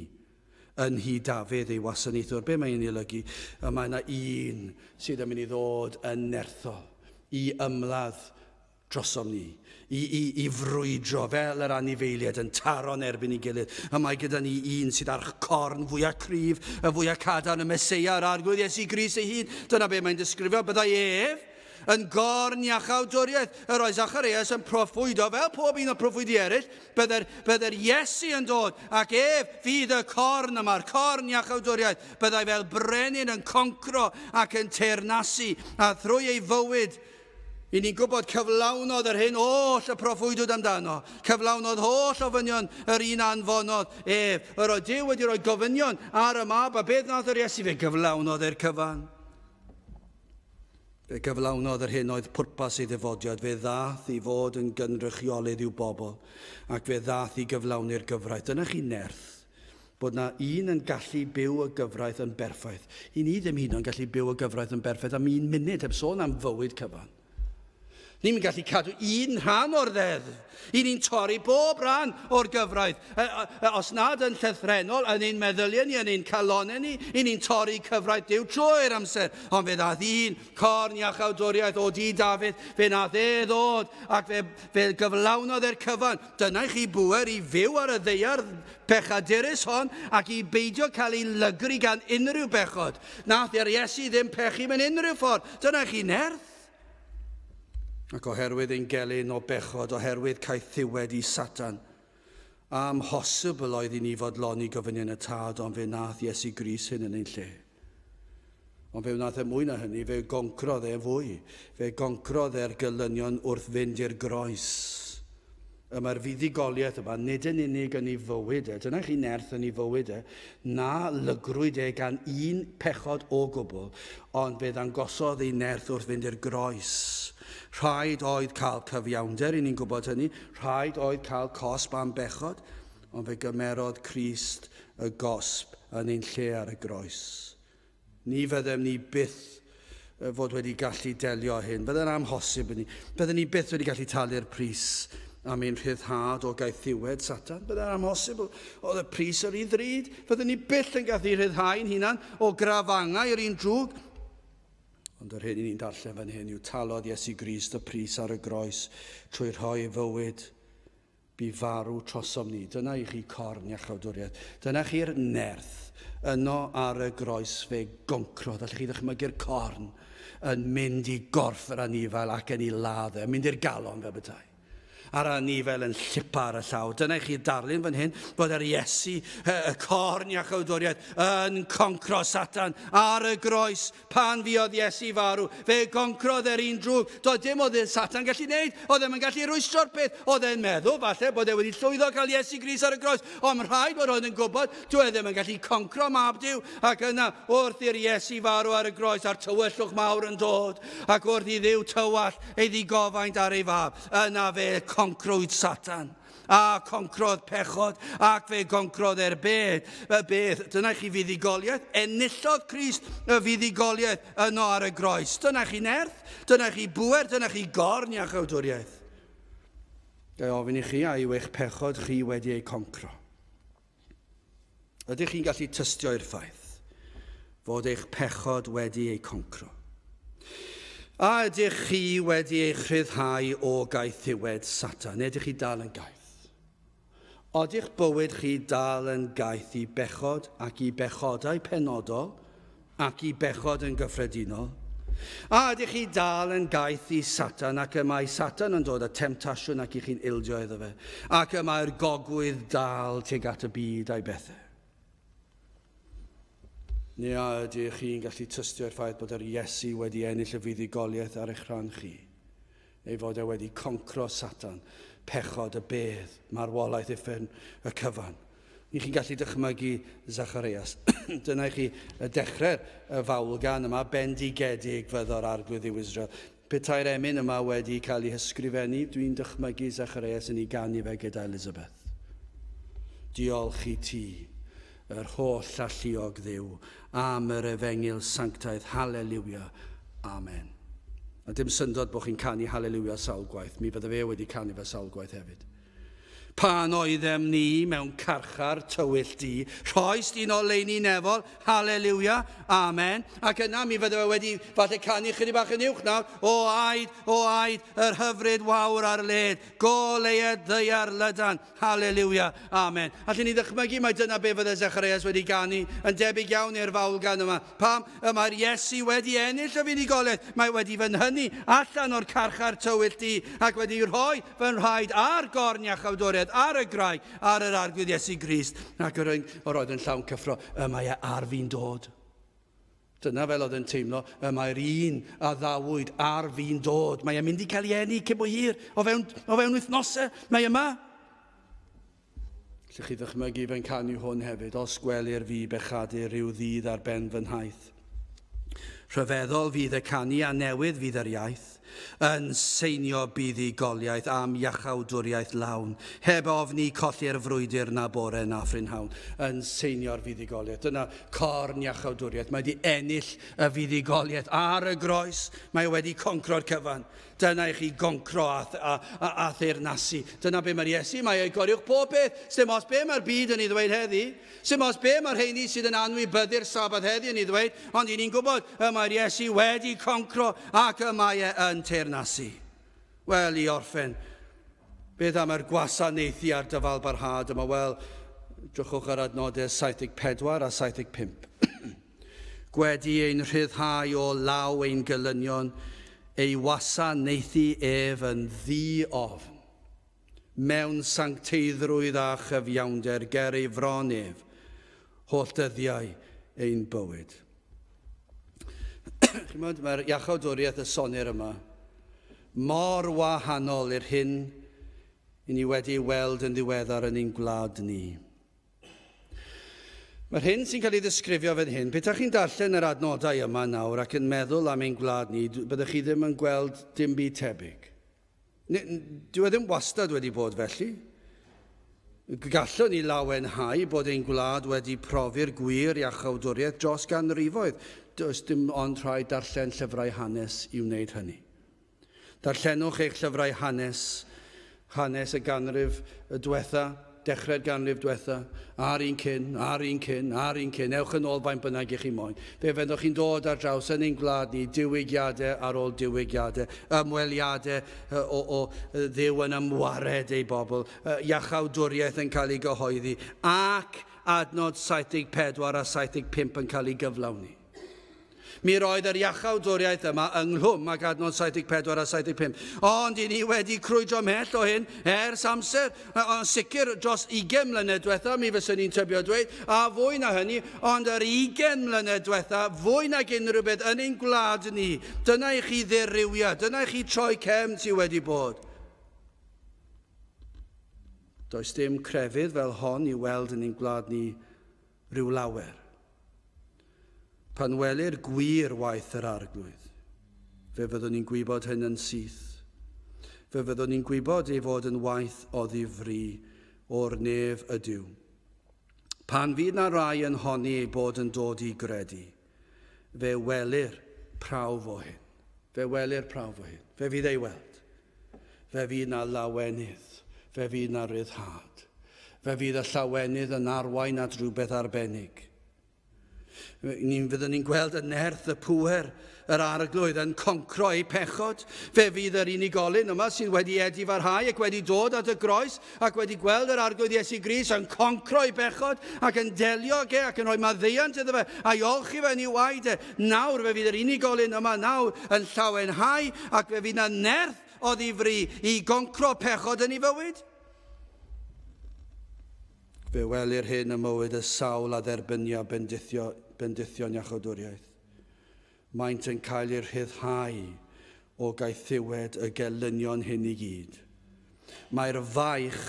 yn hi Dafydd ei wasanaethwr. Be mae'n ei olygu? Mae yna un sydd yn mynd i ddod yn nerthol i ymladd drosom ni, i frwydro fel yr anifeiliaid yn taro'n erbyn ei gilydd. A mae gyda ni un sydd ar corn fwyaf cryf, y fwyaf cadarn, y Meseia, yr arglwydd Iesu Grist ei hun. Dyna be mae'n disgrifio. Byddai ef yn gorn iachawdwriaeth. Yr oes Zacharias yn proffwydo, fel pob un o proffwydi eraill, bydde'r Iesu yn dod, ac ef fydd y corn yma'r corn iachawdwriaeth. Byddai fel brenin yn concro ac yn teyrnasu, a thrwy ei fywyd, I ni'n gwybod cyflawnodd yr hyn oll y proffwydwyd amdano. Cyflawnodd holl ofynion yr un anfonodd ef. Yr oedd Duw wedi rhoi gofynion ar y mab, a beth nath yr Iesu fe gyflawnodd e'r cyfan. Fe gyflawnodd yr hyn oedd pwrpas ei ddifodiad. Fe ddath I fod yn gynrychiolydd i'w bobl, ac fe ddath I gyflawni'r gyfraith. Dyna chi nerth, bod na un yn gallu byw y gyfraith yn berffaith. I ni ddim hyd yn gallu byw y gyfraith yn berffaith am un munud heb sôn am fywyd cyfan. Ni'n gallu cadw un rhan o'r ddeddf. I ni'n torri bob rhan o'r gyfraith. Os nad yn llythrenol, yn ein meddyliau ni, yn ein calonau ni, I ni'n torri cyfraith Duw trwy'r amser. Ond fe ddath un corn iachawdwriaeth o di Dafydd, fe nath ddod, ac fe gyflawnodd e'r cyfan. Dyna chi bwer I fyw ar y ddeiar pechadurus hon, ac I beidio cael ei lygru gan unrhyw bechod. Nath yr Iesu ddim pechu mewn unrhyw ffordd. Dyna chi nerth. Ac oherwydd ein gelyn o bechod, oherwydd caethiwed I Satan, amhosibl oedd I ni fodloni gofynion y tad, ond fe nath Iesu Grist hyn yn ein lle. Ond fe wnaeth mwy na hynny, fe goncrodd fwy. Fe goncrodd gelynion wrth fynd i'r groes. Mae'r fuddugoliaeth yma, nid yn unig yn ei fywyd, dyna chi nerth yn ei fywyd, na lygrwyd gan un pechod o gwbl, ond fe ddangosodd ei nerth wrth fynd i'r groes. Rhaid oedd cael cyfiawnder, I ni'n gwybod hynny, rhaid oedd cael cosb am bechod, ond fe gymerodd Crist y gosb yn ein lle ar y groes. Ni fyddem ni byth fod wedi gallu delio hyn, bydde'n amhosib i ni. Bydden ni byth wedi gallu talu'r pris am ein rhyddhad o gaethiwed Satan. Bydde'n amhosib oedd y pris yr un ddrud. Bydden ni byth yn gallu rhyddhau'n hunan o grafangau yr un drwg. Ond yr hyn I ni'n darllen fan hyn yw talodd Iesu Grist y pris ar y groes trwy rhoi fywyd bu farw trosom ni. Dyna I chi corn iachawdwriaeth. Dyna chi'r nerth yno ar y groes fe goncrodd. Allwch chi ddychmygu'r corn yn mynd I gorff yr anifel ac yn ei ladd, yn mynd i'r galon fe bydai. A'r anifel yn llipa ar y llaw. Dyna chi'r darlun fan hyn, bod yr Iesu, y corn iachawdwriaeth, yn concro Satan ar y groes pan fuodd Iesu farw. Fe goncrodd un drwg. Doedd dim oedd Satan gallu wneud. Oedd e'n gallu rwystro'r peth. Oedd e'n meddwl, falle, bod e wedi llwyddo cael Iesu Grist ar y groes. Ond rhaid bod oedd yn gwybod, doedd e'n gallu concro mab Duw. Ac yna, wrth i'r Iesu farw ar y groes, a'r tywyllwch mawr yn dod. Ac wrth I Dduw tywall ei ddigofaint ar ei fab. Yna fe concrwyd Satan, a concrodd pechod, ac fe concrodd beth. Dyna chi fuddugoliaeth, enillodd Crist y fuddugoliaeth yno ar y groes. Dyna chi nerth, dyna chi bwer, dyna chi gorn iachawdwriaeth. Gai ofyn I chi a yw eich pechod chi wedi ei concro. Ydych chi'n gallu tystio i'r ffaith fod eich pechod wedi ei concro? A ydych chi wedi eich rhyddhau o gaethiwed Satan? Neu ydych chi dal yn gaeth? Odych bywyd chi dal yn gaeth I bechod ac I bechodau penodol ac I bechod yn gyffredinol? A ydych chi dal yn gaeth I Satan ac y mae Satan yn dod â temptasiwn ac I chi'n ildio iddo fe? Ac y mae'r gogwydd dal tuag at y byd a'i bethau? Neu ydych chi'n gallu tystio'r ffaith bod yr Iesu wedi ennill y fuddugoliaeth ar eich rhan chi? Neu fod e wedi concro Satan, pechod y bedd, marwolaeth uffern y cyfan? Ni chi'n gallu dychmygu Zacharias. Dyna chi y dechrau'r fawlgan yma, bendigedig fyddo'r arglwydd i'w Israel. Petai'r emyn yma wedi cael ei hysgrifennu, dwi'n dychmygu Zacharias yn ei ganu fe gyda Elizabeth. Diolch I ti, yr holl alluog Dduw, am yr efengil sanctaidd. Halleluia. Amen. A dim syndod bod chi'n canu Halleluia sawl gwaith. Mi bydde fe wedi canu fe sawl gwaith hefyd. Pan oeddem ni mewn carchar tywyll di, rhoes di'n oleuni nefol, Halleluia, Amen. Ac yna mi fydde fe wedi falle canu chydig bach yn uwch nawr, o aid, yr hyfryd wawr ar led, go leiad ddeiar lydan, Halleluia, Amen. Allwn ni ddychmygu mai dyna be fydde Zecharias wedi canu, yn debyg iawn i'r fawlgan yma. Pam, mae'r Iesu wedi ennill y fuddugoliaeth, mae wedi fy nhynnu allan o'r carchar tywyll di, ac wedi rhoi fy nrhaid ar gorn iachawdwriaeth, ar y graig, ar yr arglwydd Iesu Grist, ac yr oedd yn llawn cyffro, mae ar fi'n dod. Dyna fel oedd yn teimlo, mae'r un a ddawyd ar fi'n dod. Mae e'n mynd I cael ei eni cyn bo hir, o fewn wythnosau, mae yma. Lle chi ddychmygu fe'n canu hwn hefyd, os gwelir fi bechadu rhyw ddydd ar ben fy nhaith. Rhyfeddol fydd y canu a newydd fydd yr iaith, yn seinio buddugoliaeth am iachawdwriaeth lawn, heb ofni colli'r frwydr na bore na ffrinhawn, yn seinio'r fuddugoliaeth. Dyna corn iachawdwriaeth. Mae wedi ennill y fuddugoliaeth ar y groes, mae wedi concro'r cyfan. Dyna I chi goncro a theirnasu. Dyna be mae'r Iesu, mae ei goriwch pob beth. Sdim os be mae'r byd yn ei ddweud heddi. Sdim os be mae'r heini sydd yn anwybyddu'r sabath heddi yn ei ddweud. Ond ni'n gwybod, mae'r Iesu wedi concro ac mae yn teirnasu. Wel, I orffen, beth am yr gwasanaethu ar dyfal barhad yma? Wel, drychwch ar adnodau 74 a 75. Gwedi ein rhyddhau o law ein gylynion, ei wasanaethu ef yn ddi-ofn, mewn sancteiddrwydd a chyfiawnder ger ei fron ef, holl dyddiau ein bywyd. Mae'r iachawdwriaeth y sonir yma mor wahanol i'r hyn I ni wedi weld yn ddiweddar yn ein gwlad ni. Mae'r hyn sy'n cael ei ddisgrifio fan hyn, petach chi'n darllen yr adnodau yma nawr ac yn meddwl am ein gwlad ni, byddwch chi ddim yn gweld dim byd tebyg. Dyw e ddim wastad wedi bod felly. Gallwn ni lawenhau bod ein gwlad wedi profi'r gwir iachawdwriaeth dros ganrifoedd. Does dim ond rhaid darllen llyfrau hanes I wneud hynny. Darllenwch eich llyfrau hanes y ganrif y diwetha, dechrau'r ganrif diwetha, ar un cyn. Ewch yn ôl faint bynnag I chi moyn. Fe fyddwch chi'n dod ar draws yn ein gwlad ni, diwygiadau ar ôl diwygiadau, ymweliadau o Dduw yn ymwared ei bobl, iachawdwriaeth yn cael ei gyhoeddi, ac adnod 74 a 75 yn cael ei gyflawni. Mi roedd yr iachawdwriaeth yma ynghlwm ac adnod 74 a 75. Ond I ni wedi crwydro mell o hyn ers amser. Yn sicr dros 20 mlynedd diwetha, mi fyswn ni'n tybio dweud, a fwy na hynny, ond yr 20 mlynedd diwetha, fwy nag unrhyw beth yn ein gwlad ni. Dyna I chi ddirywia, dyna I chi troi cefn sy wedi bod. Does dim crefydd fel hon I weld yn ein gwlad ni rhyw lawer. Pan welir gwir waith yr arglwydd, fe fyddwn ni'n gwybod hyn yn syth. Fe fyddwn ni'n gwybod ei fod yn waith o ddifri o'r nef ydyw. Pan fydd na rai yn honni ei bod yn dod I gredu, fe welir prawf o hyn. Fe fydd ei weld. Fe fydd na lawenydd. Fe fydd na ryddhad. Fe fydd y llawenydd yn arwain at rhywbeth arbennig. Fyddwn ni'n gweld y nerth, y pŵer, yr arglwydd yn concro ei pechod. Fe fydd yr unigolyn yma sydd wedi edifarhau ac wedi dod at y groes ac wedi gweld yr arglwydd Iesu Grist yn concro ei pechod ac yn delio ag ac yn rhoi maddeuant iddo fe a iolchi fe yn ei waed. Nawr fe fydd yr unigolyn yma nawr yn llawenhau ac fe fydd yna nerth o ddifri I goncro pechod yn ei fywyd. Fe welir hyn y mywyd y sawl a dderbynio bendithion iachawdwriaeth. Maent yn cael ei rhyddhau o gaethiwed y gelynion hyn I gyd. Mae'r faich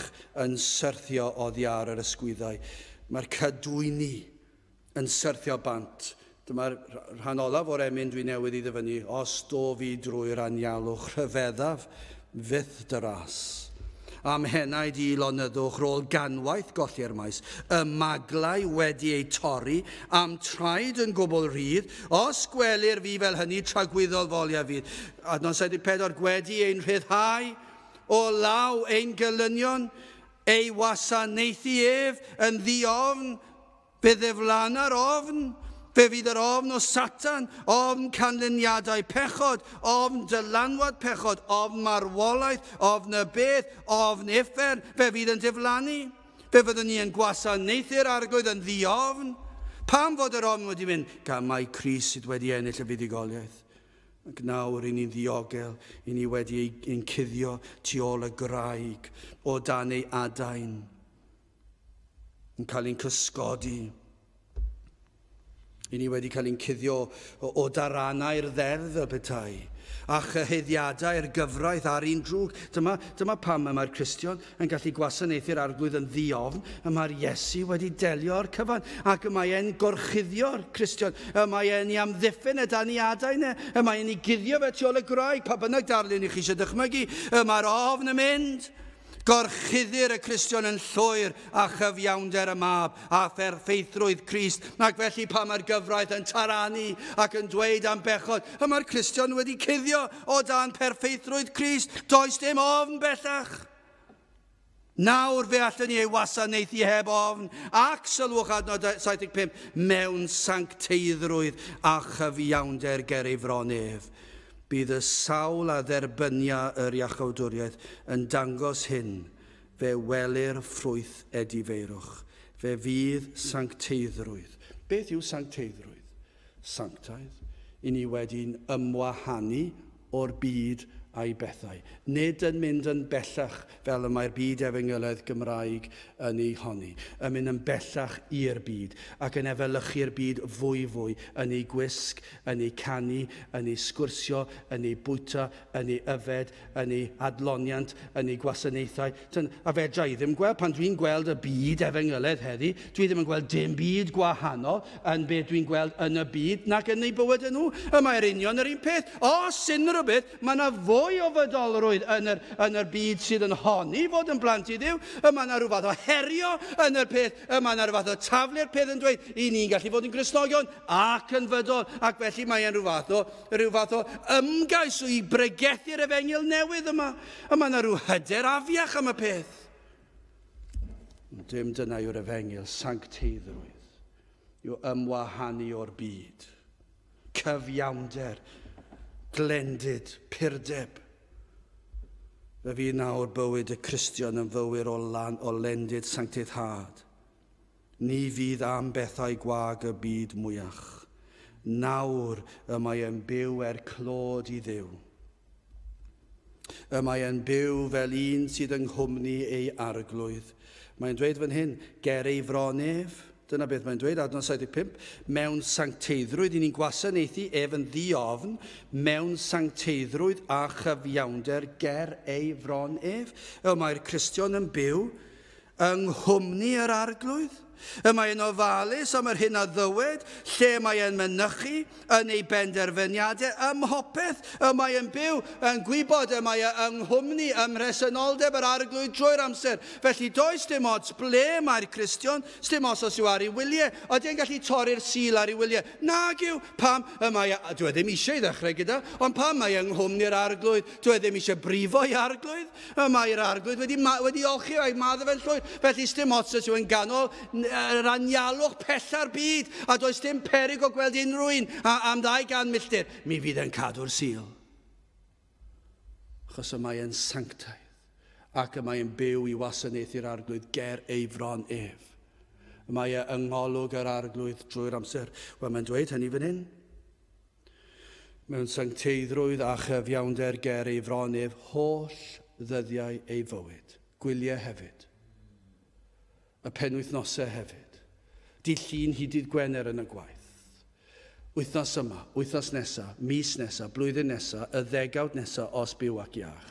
yn syrthio oddi ar yr ysgwyddau. Mae'r cadwyni yn syrthio bant. Dyma'r rhan olaf o'r emyn dwi'n newydd I ddyfynu. Os do fi drwy'r anialwch rhyfeddaf fydd dy ras. am hennaid I lonyddwch rôl ganwaith golli'r maes, y maglau wedi ei torri am traed yn gwbl rydd, os gwelir fi fel hynny tragwyddol folia fydd. Adnod 74, gwedi ein rhyddhau o law ein gylynion, ei wasanaethu ef yn ddiofn, fe ddiflanna'r ofn, fe fydd yr ofn o Satan, ofn canlyniadau pechod, ofn dylanwad pechod, ofn marwolaeth, ofn y beth, ofn uffer, fe fydd yn diflannu. Fe fyddwn ni yn gwasanaethu'r arglwydd yn ddiofn. Pam fod yr ofn wedi mynd? Gan mai Crist sydd wedi ennill y fuddugoliaeth. Ac nawr i ni'n ddiogel, i ni wedi ein cuddio tu ôl y graig o dan ei adain, yn cael ein cysgodi. I ni wedi cael ein cuddio o darannau'r dderdd y petai, a chyhyddiadau'r gyfraith ar un drwg. Dyma pam mae'r Cristion yn gallu gwasanaethu'r arglwydd yn ddiofn, a mae'r Iesu wedi delio o'r cyfan, ac mae e'n gorchuddio'r Cristion, mae e'n ei amddiffyn y daniadau yna, mae e'n ei guddio fe tu ôl y graig, pa bynnag darlun i chi eisiau dychmygu, mae'r ofn yn mynd. Gorchuddir y Cristion yn llwyr a chyfiawnder y mab a pherffeithrwydd Crist, ac felly pa mae'r gyfraith yn taranu ac yn dweud am bechod, mae'r Cristion wedi cuddio o dan perffeithrwydd Crist, does dim ofn bellach. Nawr fe allan ni ei wasanaethu heb ofn, ac sylwch adnod 75, mewn sancteiddrwydd a chyfiawnder ger ei fron ef. Bydd y sawl a dderbyniau yr iachawdwriaeth yn dangos hyn, fe welir ffrwyth edifeirwch, fe fydd sancteiddrwydd. Beth yw sancteiddrwydd? Sanctaidd. I ni wedi'n ymwahanu o'r byd a'i bethau. Nid yn mynd yn bellach fel y mae'r byd Efengylaidd Gymraeg yn ei honni. Yn mynd yn bellach i'r byd ac yn efelychu'r byd fwy, yn ei gwisg, yn ei canu, yn ei sgwrsio, yn ei bwyta, yn ei yfed, yn ei adloniant, yn ei gwasanaethau. A fedra I ddim gweld, pan dwi'n gweld y byd Efengylaidd heddi, dwi ddim yn gweld dim byd gwahanol yn beth dwi'n gweld yn y byd nac yn ei bywyd nhw. Mae'r union yr un peth. Os unrhyw beth, mae yna fwy o fydolrwydd yn yr byd sydd yn honni fod yn blant I Dduw. Mae yna rhyw fath o herio yn yr peth. Mae yna rhyw fath o taflu'r peth yn dweud, I ni'n gallu fod yn Gristnogion ac yn fydol. Ac felly mae yna rhyw fath o ymgais I bregethu'r Efengyl newydd yma. Mae yna rhyw hyder afiach am y peth. Dim dyna yw'r Efengyl, sancteiddrwydd. Yw ymwahanu o'r byd. Cyfiawnder. Glendid, pirdeb. Fe fydd nawr bywyd y Cristion yn fywir o lendid sancteiddhad. Ni fydd am bethau gwag y byd mwyach. Nawr y mae e'n byw clod I Dduw. Y mae e'n byw fel un sydd yng nghwmni ei arglwydd. Mae'n dweud fan hyn, ger ei fron ef. Dyna beth mae'n dweud, adnod 75, mewn sancteiddrwydd, I ni'n gwasanaethu ef yn ddiofn, mewn sancteiddrwydd a chyfiawnder ger ei fron ef. Mae'r Cristion yn byw yng nghwmni yr arglwydd. Mae e'n ofalus am yr hyn a ddywed, lle mae e'n mynychu yn ei benderfyniadau ymhopeth. Mae e'n byw yn gwybod mae e'n nghwmni ymhresynoldeb yr arglwydd drwy'r amser. Felly does dim ots ble mae'r Cristion, dim os yw ar ei wyliau, ydy'n gallu torri'r sil ar ei wyliau. Nag yw, pam, dwi ddim eisiau I ddechrau gyda, ond pam mae e'n nghwmni'r arglwydd, dwi ddim eisiau brifo'i arglwydd. Mae'r arglwydd wedi olchi o'i maddau fe'n llwyr. Felly dim ots yw yn ganol yr anialwch pella'r byd, a does dim peryg o gweld unrhyw un am 200 milltir, mi fydd e'n cadw'r sil. Achos y mae e'n sanctaidd, ac y mae e'n byw I wasanaethu'r arglwydd ger ei fron ef. Mae e'n ngolwg yr arglwydd drwy'r amser. Wel, mae'n dweud hynny fan hyn. Mewn sancteiddrwydd a chyfiawnder ger ei fron ef, holl ddyddiau ei fywyd, gwyliau hefyd. Y penwythnosau hefyd. Dydd Llun hyd dydd Gwener yn y gwaith. Wythnos yma, wythnos nesaf, mis nesaf, blwyddyn nesaf, y 10 nesaf os byw ac iach.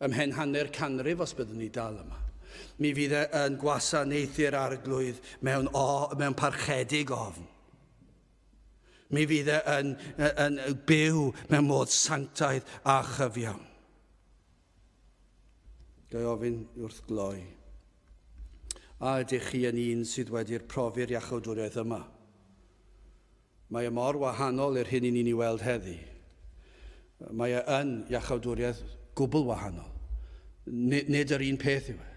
Ymhen hanner canrif os byddwn ni dal yma. Mi fydd yn gwasanaethu'r arglwydd mewn parchedig ofn. Mi fydd yn byw mewn modd sanctaidd a chyfiawn. Gai ofyn wrth gloi. A ydych chi yn un sydd wedi'r profi'r iachawdwriaeth yma? Mae e mor wahanol i'r hyn i ni'n ei weld heddi. Mae e yn iachawdwriaeth gwbl wahanol. Nid yr un peth yw e.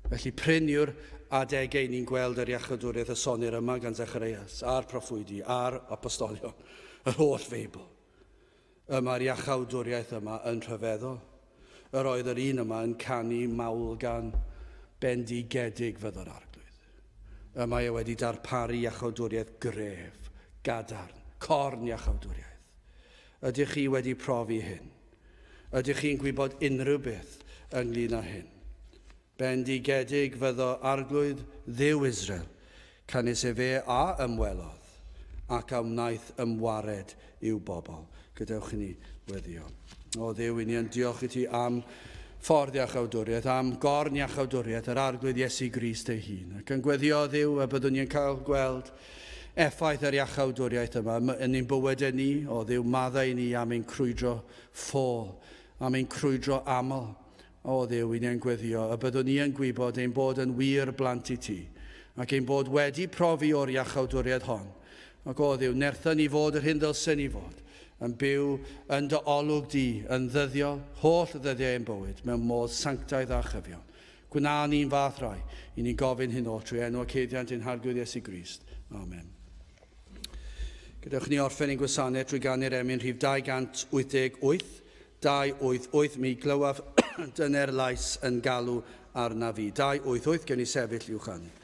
Felly pryn yw'r adegau ni'n gweld yr iachawdwriaeth y sonir yma gan Zecharias, a'r proffwydi, a'r apostolion, yr holl Feibl. Mae'r iachawdwriaeth yma yn rhyfeddol. Yr oedd yr un yma yn canu mawl gan bendigedig fyddo'r arglwydd. Mae e wedi darparu iachawdwriaeth gref, gadarn, corn iachawdwriaeth. Ydych chi wedi profi hyn? Ydych chi'n gwybod unrhyw beth ynglyn â hyn? Bendigedig fyddo arglwydd Dduw Israel, canis e fe a ymwelodd, ac a wnaeth ymwared i'w bobl. Gadewch i ni weddio. O Dduw, i ni yn diolch i ti am ffordd iachawdwriaeth, am gorn iachawdwriaeth, yr arglwydd Iesu Grist ei hun. Ac yn gweddio Dduw, y byddwn ni'n cael gweld effaith yr iachawdwriaeth yma yn ein bywydau ni, o Dduw, maddau ni am ein crwydro ffôl, am ein crwydro aml. O Dduw, i ni'n gweddio, y byddwn ni yn gwybod ein bod yn wir blant i ti, ac ein bod wedi profi o'r iachawdwriaeth hon. Ac o Dduw, nerthyn ni fod yr hyn ddylsen ni fod, yn byw yn dy olwg di, yn ddyddio, holl ddyddiau ein bywyd, mewn modd sanctaidd a chyfion. Gwna ni'n fath rai, i ni gofyn hyn o trwy enw ceidiant ein harglwydd Iesu Grist. Amen. Gadewch ni orffen ein gwasanaeth trwy ganu'r emyn rhif 288, 288, mi glywaf dyna'r lais yn galw arna fi. 288, gen i sefyll i'w chanu.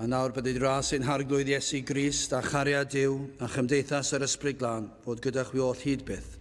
A nawr bydd i'n ras ein harglwydd Iesu Grist a chariad Duw a chymdeithas yr Ysbryd Glân fod gyda chwi oll hyd byth.